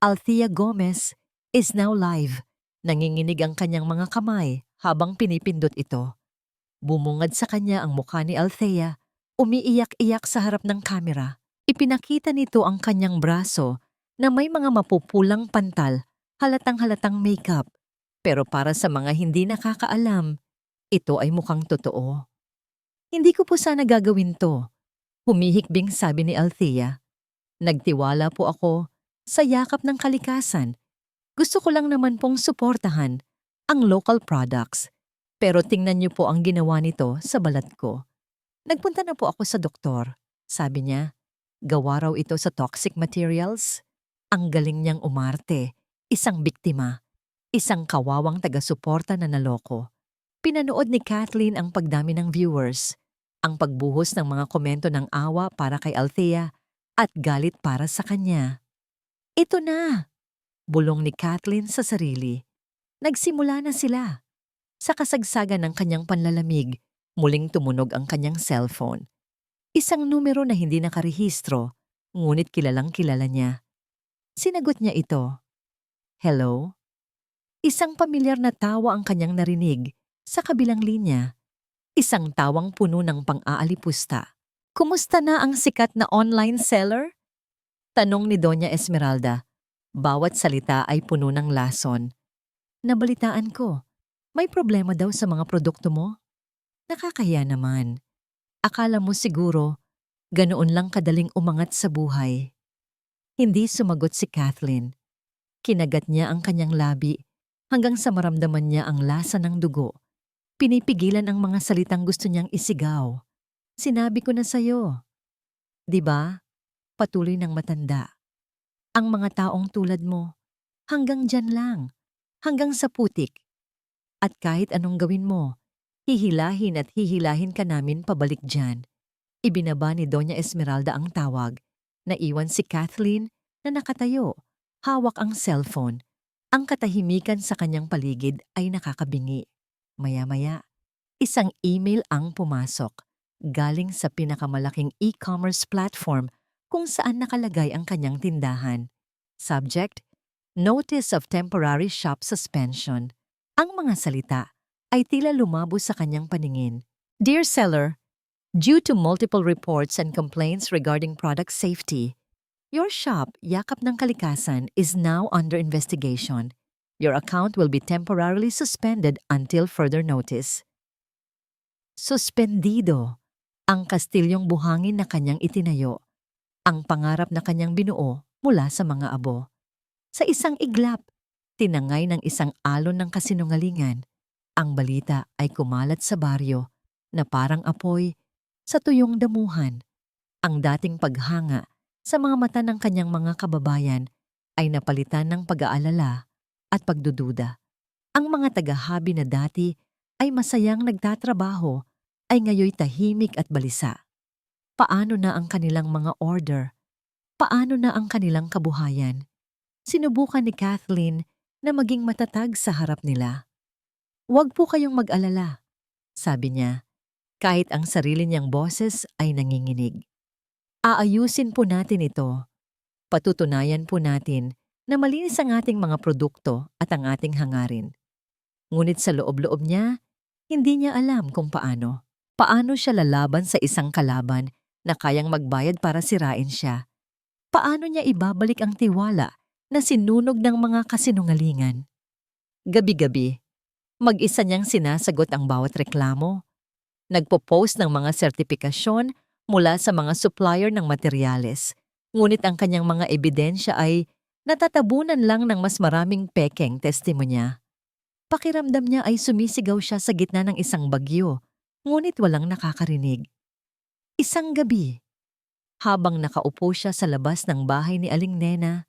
Althea Gomez is now live. Nanginginig ang kanyang mga kamay habang pinipindot ito. Bumungad sa kanya ang mukha ni Althea, umiiyak-iyak sa harap ng kamera. Ipinakita nito ang kanyang braso na may mga mapupulang pantal, halatang-halatang makeup. Pero para sa mga hindi nakakaalam, ito ay mukhang totoo. Hindi ko po sana gagawin to, humihikbing sabi ni Althea. Nagtiwala po ako sa yakap ng kalikasan. Gusto ko lang naman pong suportahan ang local products. Pero tingnan niyo po ang ginawa nito sa balat ko. Nagpunta na po ako sa doktor. Sabi niya, gawa raw ito sa toxic materials. Ang galing niyang umarte, isang biktima, isang kawawang taga-suporta na naloko. Pinanood ni Kathleen ang pagdami ng viewers, ang pagbuhos ng mga komento ng awa para kay Althea at galit para sa kanya. Ito na! Bulong ni Kathleen sa sarili. Nagsimula na sila. Sa kasagsagan ng kanyang panlalamig, muling tumunog ang kanyang cellphone. Isang numero na hindi nakarehistro, ngunit kilalang-kilala niya. Sinagot niya ito. Hello? Isang pamilyar na tawa ang kanyang narinig sa kabilang linya. Isang tawang puno ng pang-aalipusta. Kumusta na ang sikat na online seller? Tanong ni Doña Esmeralda. Bawat salita ay puno ng lason. Nabalitaan ko, may problema daw sa mga produkto mo? Nakakahiya naman. Akala mo siguro, ganoon lang kadaling umangat sa buhay. Hindi sumagot si Kathleen. Kinagat niya ang kanyang labi hanggang sa maramdaman niya ang lasa ng dugo. Pinipigilan ang mga salitang gusto niyang isigaw. Sinabi ko na sa'yo. 'Di ba? Patuloy ng matanda. Ang mga taong tulad mo, hanggang dyan lang, hanggang sa putik. At kahit anong gawin mo, hihilahin at hihilahin ka namin pabalik dyan. Ibinaba ni Doña Esmeralda ang tawag. Naiwan si Kathleen na nakatayo, hawak ang cellphone. Ang katahimikan sa kanyang paligid ay nakakabingi. Maya-maya, isang email ang pumasok. Galing sa pinakamalaking e-commerce platform kung saan nakalagay ang kanyang tindahan. Subject, Notice of Temporary Shop Suspension. Ang mga salita ay tila lumabo sa kanyang paningin. Dear seller, due to multiple reports and complaints regarding product safety, your shop, Yakap ng Kalikasan, is now under investigation. Your account will be temporarily suspended until further notice. Suspendido ang kastilyong buhangin na kanyang itinayo, ang pangarap na kanyang binuo mula sa mga abo. Sa isang iglap, tinangay ng isang alon ng kasinungalingan. Ang balita ay kumalat sa baryo na parang apoy sa tuyong damuhan. Ang dating paghanga sa mga mata ng kanyang mga kababayan ay napalitan ng pag-aalala at pagdududa. Ang mga tagahabi na dati ay masayang nagtatrabaho ay ngayoy tahimik at balisa. Paano na ang kanilang mga order? Paano na ang kanilang kabuhayan? Sinubukan ni Kathleen na maging matatag sa harap nila. Huwag po kayong mag-alala, sabi niya, kahit ang sarili niyang boses ay nanginginig. Aayusin po natin ito. Patutunayan po natin na malinis ang ating mga produkto at ang ating hangarin. Ngunit sa loob-loob niya, hindi niya alam kung paano. Paano siya lalaban sa isang kalaban na kayang magbayad para sirain siya? Paano niya ibabalik ang tiwala na sinunog ng mga kasinungalingan? Gabi-gabi, mag-isa niyang sinasagot ang bawat reklamo. Nagpo-post ng mga sertipikasyon mula sa mga supplier ng materyales. Ngunit ang kanyang mga ebidensya ay natatabunan lang ng mas maraming pekeng testimonya. Pakiramdam niya ay sumisigaw siya sa gitna ng isang bagyo, ngunit walang nakakarinig. Isang gabi, habang nakaupo siya sa labas ng bahay ni Aling Nena,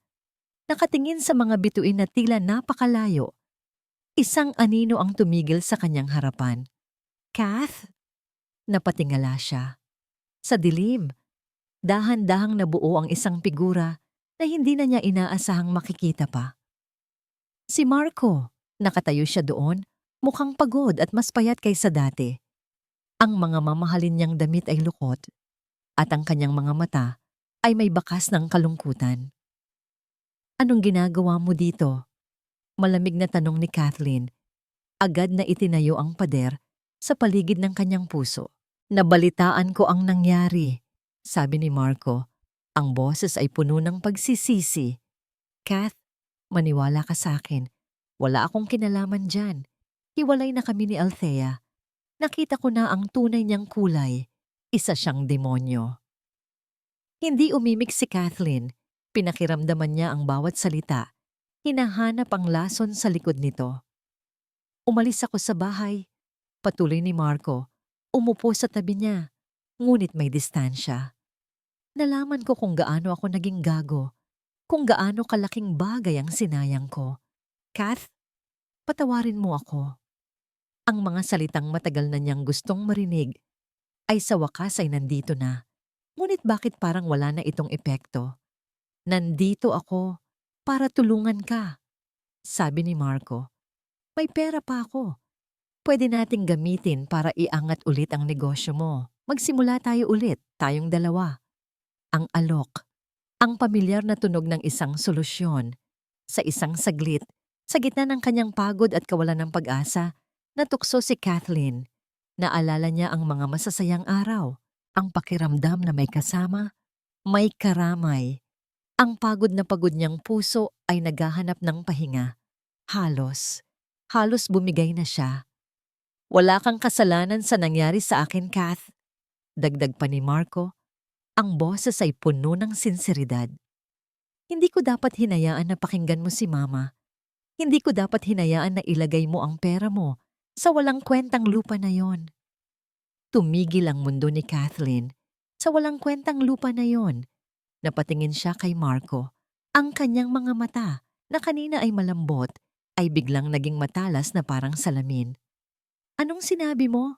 nakatingin sa mga bituin na tila napakalayo, isang anino ang tumigil sa kanyang harapan. Kath? Napatingala siya. Sa dilim, dahan-dahang nabuo ang isang figura na hindi na niya inaasahang makikita pa. Si Marco. Nakatayo siya doon, mukhang pagod at mas payat kaysa dati. Ang mga mamahalin niyang damit ay lukot, at ang kanyang mga mata ay may bakas ng kalungkutan. Anong ginagawa mo dito? Malamig na tanong ni Kathleen. Agad na itinayo ang pader sa paligid ng kanyang puso. Nabalitaan ko ang nangyari, sabi ni Marco. Ang boses ay puno ng pagsisisi. Kath, maniwala ka sa akin. Wala akong kinalaman dyan. Hiwalay na kami ni Althea. Nakita ko na ang tunay niyang kulay. Isa siyang demonyo. Hindi umimik si Kathleen. Pinakiramdaman niya ang bawat salita. Hinahanap ang lason sa likod nito. Umalis ako sa bahay. Patuloy ni Marco. Umupo sa tabi niya. Ngunit may distansya. Nalaman ko kung gaano ako naging gago. Kung gaano kalaking bagay ang sinayang ko. Kath, patawarin mo ako. Ang mga salitang matagal na niyang gustong marinig ay sa wakas ay nandito na. Ngunit bakit parang wala na itong epekto? Nandito ako para tulungan ka, sabi ni Marco. May pera pa ako. Pwede nating gamitin para iangat ulit ang negosyo mo. Magsimula tayo ulit, tayong dalawa. Ang alok, ang pamilyar na tunog ng isang solusyon. Sa isang saglit, sa gitna ng kanyang pagod at kawalan ng pag-asa, natukso si Kathleen. Naalala niya ang mga masasayang araw. Ang pakiramdam na may kasama, may karamay. Ang pagod niyang puso ay naghahanap ng pahinga. Halos bumigay na siya. Wala kang kasalanan sa nangyari sa akin, Kath. Dagdag pa ni Marco, ang boses ay puno ng sinseridad. Hindi ko dapat hinayaan na pakinggan mo si Mama. Hindi ko dapat hinayaan na ilagay mo ang pera mo sa walang kwentang lupa na yon. Tumigil ang mundo ni Kathleen sa walang kwentang lupa na yon. Napatingin siya kay Marco. Ang kanyang mga mata na kanina ay malambot ay biglang naging matalas na parang salamin. Anong sinabi mo?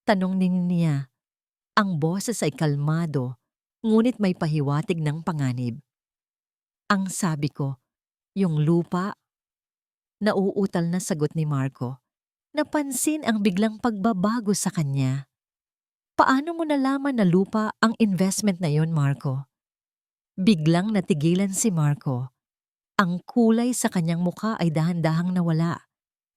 Tanong niya. Ang boses ay kalmado, ngunit may pahiwatig ng panganib. Ang sabi ko, yung lupa. Nauutal na sagot ni Marco. Napansin ang biglang pagbabago sa kanya. Paano mo nalaman na lupa ang investment na yon, Marco? Biglang natigilan si Marco. Ang kulay sa kanyang muka ay dahan-dahang nawala.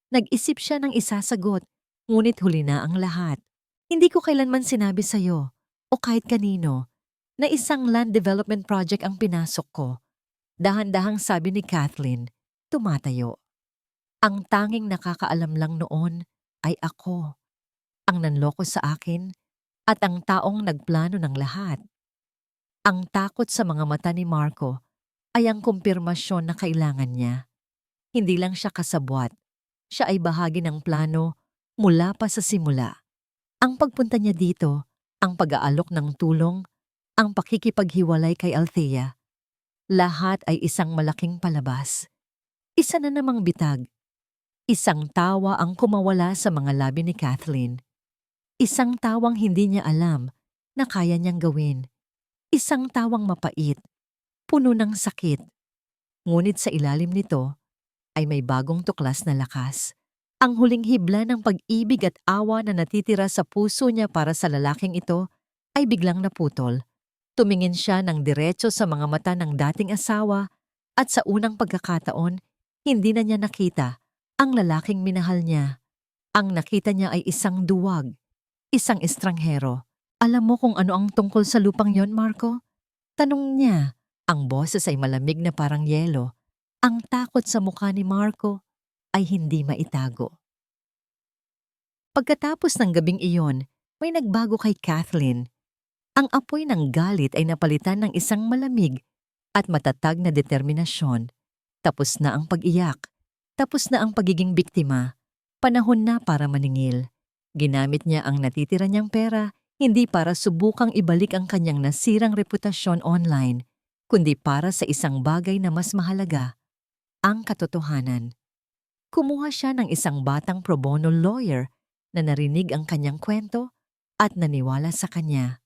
Nag-isip siya ng isasagot, ngunit huli na ang lahat. Hindi ko kailanman sinabi sa'yo, o kahit kanino, na isang land development project ang pinasok ko. Dahan-dahang sabi ni Kathleen, tumatayo. Ang tanging nakakaalam lang noon ay ako, ang nanloko sa akin at ang taong nagplano ng lahat. Ang takot sa mga mata ni Marco ay ang kumpirmasyon na kailangan niya. Hindi lang siya kasabwat, siya ay bahagi ng plano mula pa sa simula. Ang pagpunta niya dito, ang pag-aalok ng tulong, ang pakikipaghiwalay kay Althea, lahat ay isang malaking palabas. Isa na namang bitag. Isang tawa ang kumawala sa mga labi ni Kathleen. Isang tawang hindi niya alam na kaya niyang gawin. Isang tawang mapait, puno ng sakit. Ngunit sa ilalim nito ay may bagong tuklas na lakas. Ang huling hibla ng pag-ibig at awa na natitira sa puso niya para sa lalaking ito ay biglang naputol. Tumingin siya ng diretso sa mga mata ng dating asawa at sa unang pagkakataon, hindi na niya nakita ang lalaking minahal niya. Ang nakita niya ay isang duwag, isang estranghero. Alam mo kung ano ang tungkol sa lupang yon, Marco? Tanong niya. Ang boses ay malamig na parang yelo. Ang takot sa mukha ni Marco ay hindi maitago. Pagkatapos ng gabing iyon, may nagbago kay Kathleen. Ang apoy ng galit ay napalitan ng isang malamig at matatag na determinasyon. Tapos na ang pag-iyak. Tapos na ang pagiging biktima. Panahon na para maningil. Ginamit niya ang natitira niyang pera hindi para subukang ibalik ang kanyang nasirang reputasyon online, kundi para sa isang bagay na mas mahalaga, ang katotohanan. Kumuha siya ng isang batang pro bono lawyer na narinig ang kanyang kwento at naniwala sa kanya.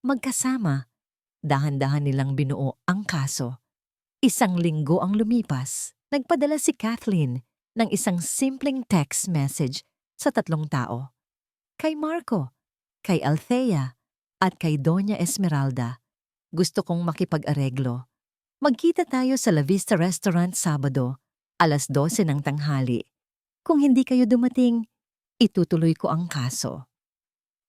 Magkasama, dahan-dahan nilang binuo ang kaso. Isang linggo ang lumipas. Nagpadala si Kathleen ng isang simpleng text message sa 3 tao. Kay Marco, kay Althea, at kay Doña Esmeralda. Gusto kong makipag-areglo. Magkita tayo sa La Vista Restaurant Sabado, 12:00 ng tanghali. Kung hindi kayo dumating, itutuloy ko ang kaso.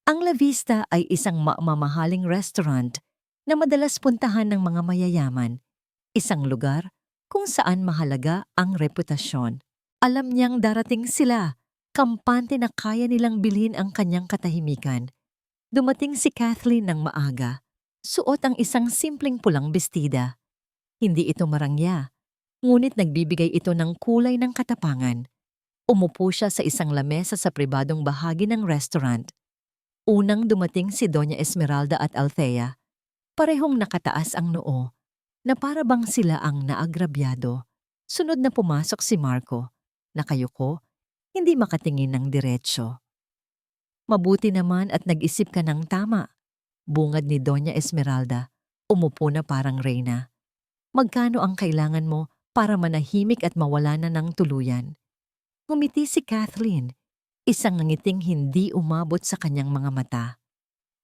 Ang La Vista ay isang mamahaling restaurant na madalas puntahan ng mga mayayaman. Isang lugar kung saan mahalaga ang reputasyon. Alam niyang darating sila, kampante na kaya nilang bilhin ang kanyang katahimikan. Dumating si Kathleen ng maaga, suot ang isang simpleng pulang bestida. Hindi ito marangya, ngunit nagbibigay ito ng kulay ng katapangan. Umupo siya sa isang lamesa sa pribadong bahagi ng restaurant. Unang dumating si Doña Esmeralda at Althea. Parehong nakataas ang noo, na para bang sila ang naagrabyado. Sunod na pumasok si Marco, nakayuko, hindi makatingin ng diretsyo. Mabuti naman at nag-isip ka ng tama. Bungad ni Doña Esmeralda, umupo na parang reyna. Magkano ang kailangan mo para manahimik at mawala na ng tuluyan? Ngumiti si Kathleen, isang ngiting hindi umabot sa kanyang mga mata.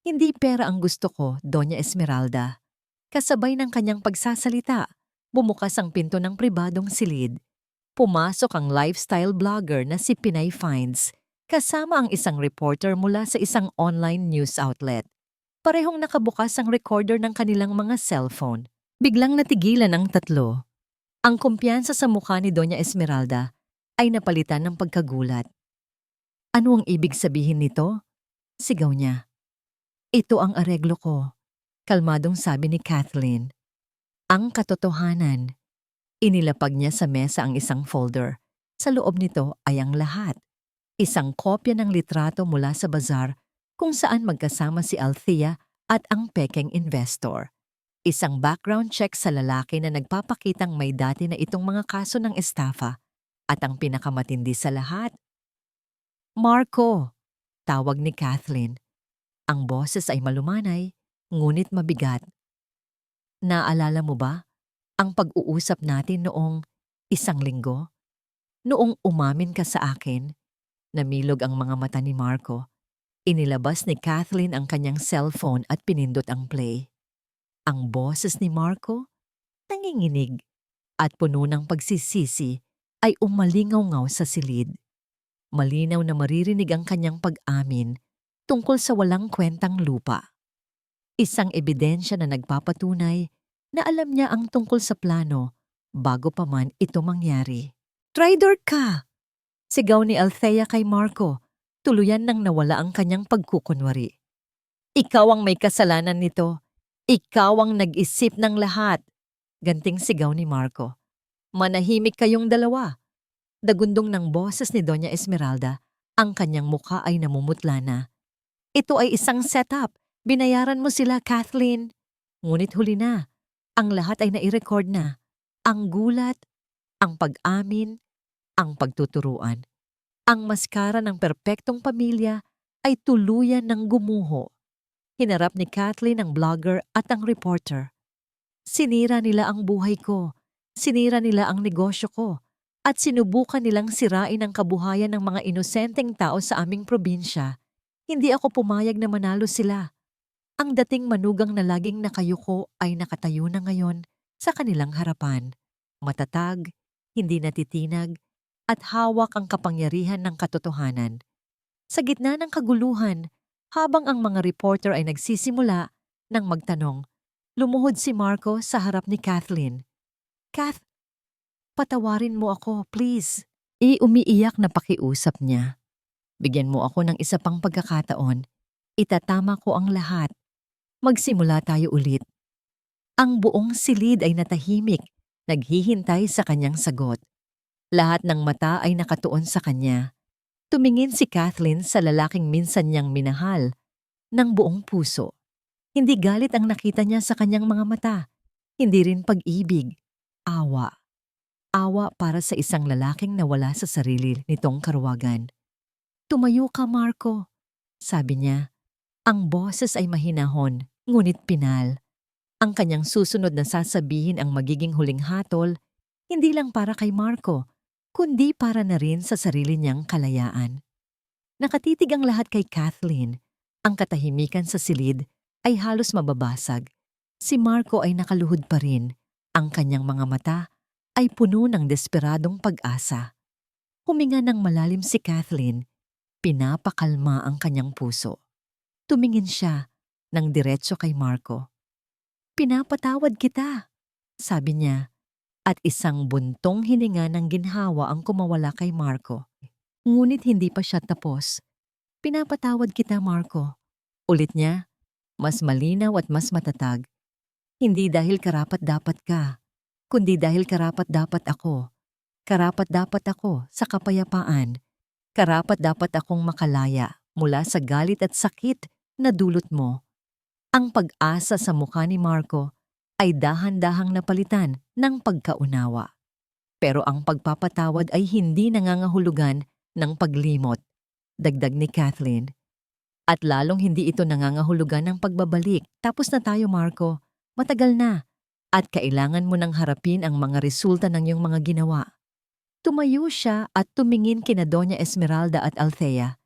Hindi pera ang gusto ko, Doña Esmeralda. Kasabay ng kanyang pagsasalita, bumukas ang pinto ng pribadong silid. Pumasok ang lifestyle blogger na si Pinay Finds, kasama ang isang reporter mula sa isang online news outlet. Parehong nakabukas ang recorder ng kanilang mga cellphone. Biglang natigilan ang tatlo. Ang kumpiyansa sa mukha ni Doña Esmeralda ay napalitan ng pagkagulat. Ano ang ibig sabihin nito? Sigaw niya. Ito ang areglo ko, kalmadong sabi ni Kathleen. Ang katotohanan. Inilapag niya sa mesa ang isang folder. Sa loob nito ay ang lahat. Isang kopya ng litrato mula sa bazar kung saan magkasama si Althea at ang pekeng investor. Isang background check sa lalaki na nagpapakitang may dati na itong mga kaso ng estafa. At ang pinakamatindi sa lahat, Marco, tawag ni Kathleen. Ang boses ay malumanay, ngunit mabigat. Naalala mo ba ang pag-uusap natin noong 1 linggo? Noong umamin ka sa akin, namilog ang mga mata ni Marco. Inilabas ni Kathleen ang kanyang cellphone at pinindot ang play. Ang boses ni Marco, nanginginig at puno ng pagsisisi, ay umalingaw-ngaw sa silid. Malinaw na maririnig ang kanyang pag-amin tungkol sa walang kwentang lupa. Isang ebidensya na nagpapatunay na alam niya ang tungkol sa plano bago pa man ito mangyari. Traitor ka! Sigaw ni Althea kay Marco, tuluyan nang nawala ang kanyang pagkukunwari. Ikaw ang may kasalanan nito. Ikaw ang nag-isip ng lahat. Ganting sigaw ni Marco. Manahimik kayong dalawa. Dagundong ng boses ni Doña Esmeralda, ang kanyang mukha ay namumutla na. Ito ay isang setup. Binayaran mo sila, Kathleen. Ngunit huli na. Ang lahat ay nai-record na. Ang gulat, ang pag-amin, ang pagtuturuan. Ang maskara ng perpektong pamilya ay tuluyan ng gumuho. Hinarap ni Kathleen ang blogger at ang reporter. Sinira nila ang buhay ko. Sinira nila ang negosyo ko. At sinubukan nilang sirain ang kabuhayan ng mga inosenteng tao sa aming probinsya. Hindi ako pumayag na manalo sila. Ang dating manugang na laging nakayuko ay nakatayo na ngayon sa kanilang harapan. Matatag, hindi natitinag, at hawak ang kapangyarihan ng katotohanan. Sa gitna ng kaguluhan, habang ang mga reporter ay nagsisimula nang magtanong, lumuhod si Marco sa harap ni Kathleen. Kath, patawarin mo ako, please. Umiiyak na pakiusap niya. Bigyan mo ako ng isa pang pagkakataon. Itatama ko ang lahat. Magsimula tayo ulit. Ang buong silid ay natahimik, naghihintay sa kanyang sagot. Lahat ng mata ay nakatuon sa kanya. Tumingin si Kathleen sa lalaking minsan niyang minahal ng buong puso. Hindi galit ang nakita niya sa kanyang mga mata. Hindi rin pag-ibig. Awa. Awa para sa isang lalaking nawala sa sarili nitong karuwagan. Tumayo ka, Marco, sabi niya. Ang boses ay mahinahon, ngunit pinal. Ang kanyang susunod na sasabihin ang magiging huling hatol, hindi lang para kay Marco, kundi para na rin sa sarili niyang kalayaan. Nakatitig ang lahat kay Kathleen. Ang katahimikan sa silid ay halos mababasag. Si Marco ay nakaluhod pa rin. Ang kanyang mga mata ay puno ng desperadong pag-asa. Huminga ng malalim si Kathleen. Pinapakalma ang kanyang puso. Tumingin siya ng diretso kay Marco. Pinapatawad kita, sabi niya, at isang buntong hininga ng ginhawa ang kumawala kay Marco. Ngunit hindi pa siya tapos. Pinapatawad kita, Marco. Ulit niya, mas malinaw at mas matatag. Hindi dahil karapat-dapat ka, kundi dahil karapat-dapat ako. Karapat-dapat ako sa kapayapaan. Karapat-dapat akong makalaya mula sa galit at sakit na dulot mo. Ang pag-asa sa mukha ni Marco ay dahan-dahang napalitan ng pagkaunawa. Pero ang pagpapatawad ay hindi nangangahulugan ng paglimot, dagdag ni Kathleen. At lalong hindi ito nangangahulugan ng pagbabalik. Tapos na tayo, Marco. Matagal na. At kailangan mo nang harapin ang mga resulta ng iyong mga ginawa. Tumayo siya at tumingin kina Doña Esmeralda at Althea,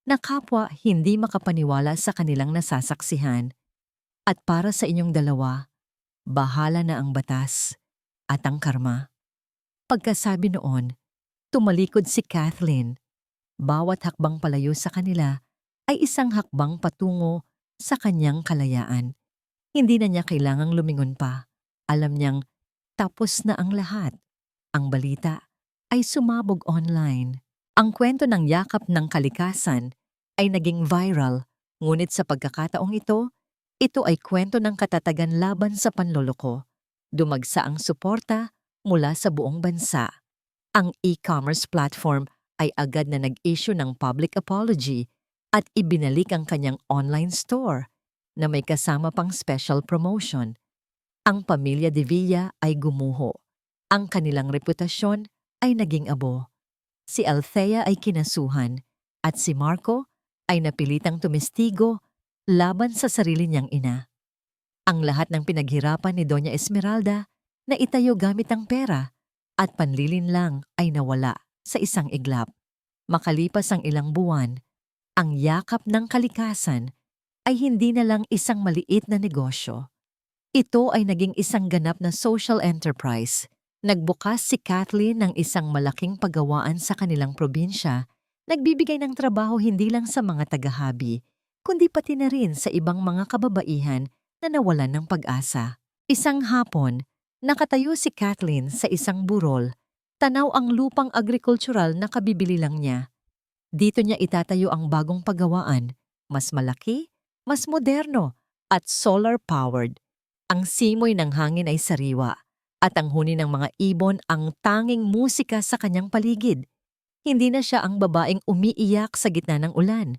na kapwa hindi makapaniwala sa kanilang nasasaksihan. At para sa inyong dalawa, bahala na ang batas at ang karma. Pagkasabi noon, tumalikod si Kathleen. Bawat hakbang palayo sa kanila ay isang hakbang patungo sa kanyang kalayaan. Hindi na niya kailangang lumingon pa. Alam niyang tapos na ang lahat. Ang balita ay sumabog online. Ang kwento ng yakap ng kalikasan ay naging viral, ngunit sa pagkakataong ito ay kwento ng katatagan laban sa panloloko. Dumagsa ang suporta mula sa buong bansa. Ang e-commerce platform ay agad na nag-issue ng public apology at ibinalik ang kanyang online store na may kasama pang special promotion. Ang pamilya De Villa ay gumuho. Ang kanilang reputasyon ay naging abo. Si Althea ay kinasuhan at si Marco ay napilitang tumestigo laban sa sarili niyang ina. Ang lahat ng pinaghirapan ni Doña Esmeralda na itayo gamit ang pera at panlilinlang ay nawala sa isang iglap. Makalipas ang ilang buwan, ang yakap ng kalikasan ay hindi na lang isang maliit na negosyo. Ito ay naging isang ganap na social enterprise. Nagbukas si Kathleen ng isang malaking paggawaan sa kanilang probinsya, nagbibigay ng trabaho hindi lang sa mga tagahabi, kundi pati na rin sa ibang mga kababaihan na nawalan ng pag-asa. Isang hapon, nakatayo si Kathleen sa isang burol, tanaw ang lupang agrikultural na kabibili lang niya. Dito niya itatayo ang bagong paggawaan, mas malaki, mas moderno, at solar-powered. Ang simoy ng hangin ay sariwa, at ang huni ng mga ibon ang tanging musika sa kanyang paligid. Hindi na siya ang babaeng umiiyak sa gitna ng ulan.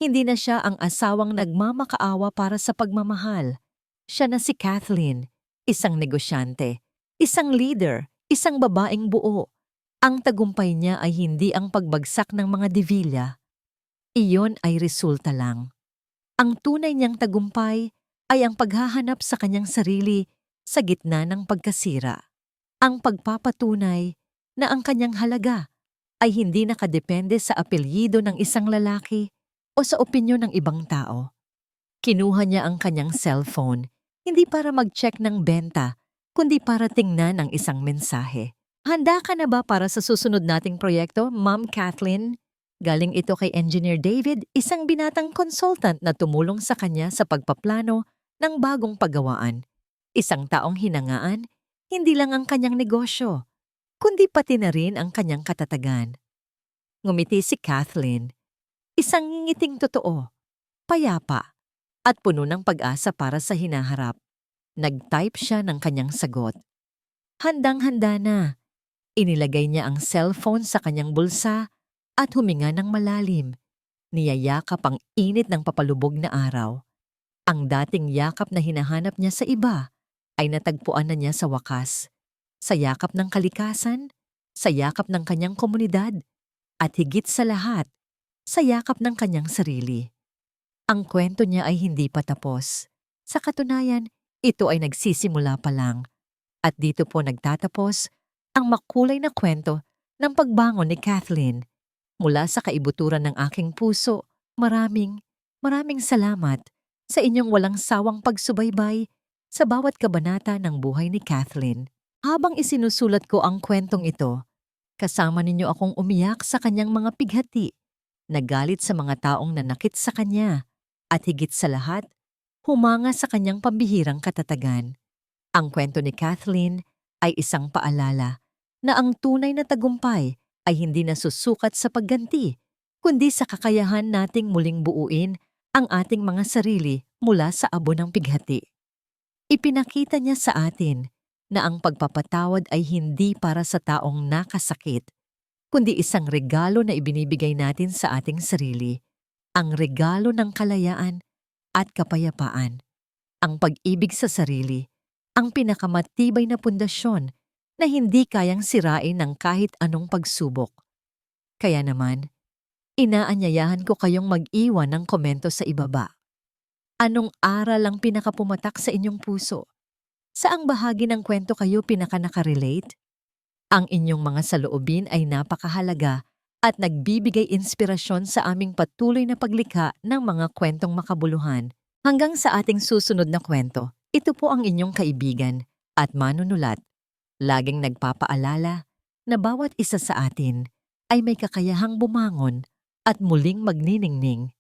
Hindi na siya ang asawang nagmamakaawa para sa pagmamahal. Siya na si Kathleen, isang negosyante, isang leader, isang babaeng buo. Ang tagumpay niya ay hindi ang pagbagsak ng mga De Villa. Iyon ay resulta lang. Ang tunay niyang tagumpay ay ang paghahanap sa kanyang sarili sa gitna ng pagkasira. Ang pagpapatunay na ang kanyang halaga ay hindi nakadepende sa apelyido ng isang lalaki o sa opinyon ng ibang tao. Kinuha niya ang kanyang cellphone, hindi para mag-check ng benta, kundi para tingnan ang isang mensahe. Handa ka na ba para sa susunod nating proyekto, Ma'am Kathleen? Galing ito kay Engineer David, isang binatang consultant na tumulong sa kanya sa pagpaplano ng bagong paggawaan. Isang taong hinangaan, hindi lang ang kanyang negosyo, kundi pati na rin ang kanyang katatagan. Ngumiti si Kathleen, isang ngiting totoo, payapa, at puno ng pag-asa para sa hinaharap. Nag-type siya ng kanyang sagot. Handang-handa na. Inilagay niya ang cellphone sa kanyang bulsa at huminga ng malalim. Niyayakap ang init ng papalubog na araw. Ang dating yakap na hinahanap niya sa iba ay natagpuan na niya sa wakas. Sa yakap ng kalikasan, sa yakap ng kanyang komunidad, at higit sa lahat, sa yakap ng kanyang sarili. Ang kwento niya ay hindi pa tapos. Sa katunayan, ito ay nagsisimula pa lang. At dito po nagtatapos ang makulay na kwento ng pagbangon ni Kathleen. Mula sa kaibuturan ng aking puso, maraming salamat sa inyong walang sawang pagsubaybay sa bawat kabanata ng buhay ni Kathleen. Habang isinusulat ko ang kwentong ito, kasama ninyo akong umiyak sa kanyang mga pighati, nagalit sa mga taong nanakit sa kanya, at higit sa lahat, humanga sa kanyang pambihirang katatagan. Ang kwento ni Kathleen ay isang paalala na ang tunay na tagumpay ay hindi nasusukat sa pagganti, kundi sa kakayahan nating muling buuin ang ating mga sarili mula sa abo ng pighati. Ipinakita niya sa atin na ang pagpapatawad ay hindi para sa taong nakasakit, kundi isang regalo na ibinibigay natin sa ating sarili, ang regalo ng kalayaan at kapayapaan. Ang pag-ibig sa sarili, ang pinakamatibay na pundasyon na hindi kayang sirain ng kahit anong pagsubok. Kaya naman, inaanyayahan ko kayong mag-iwan ng komento sa ibaba. Anong aral ang pinakapumatak sa inyong puso? Saang bahagi ng kwento kayo pinaka-nakarelate? Ang inyong mga saloobin ay napakahalaga at nagbibigay inspirasyon sa aming patuloy na paglikha ng mga kwentong makabuluhan. Hanggang sa ating susunod na kwento, ito po ang inyong kaibigan at manunulat. Laging nagpapaalala na bawat isa sa atin ay may kakayahang bumangon at muling magniningning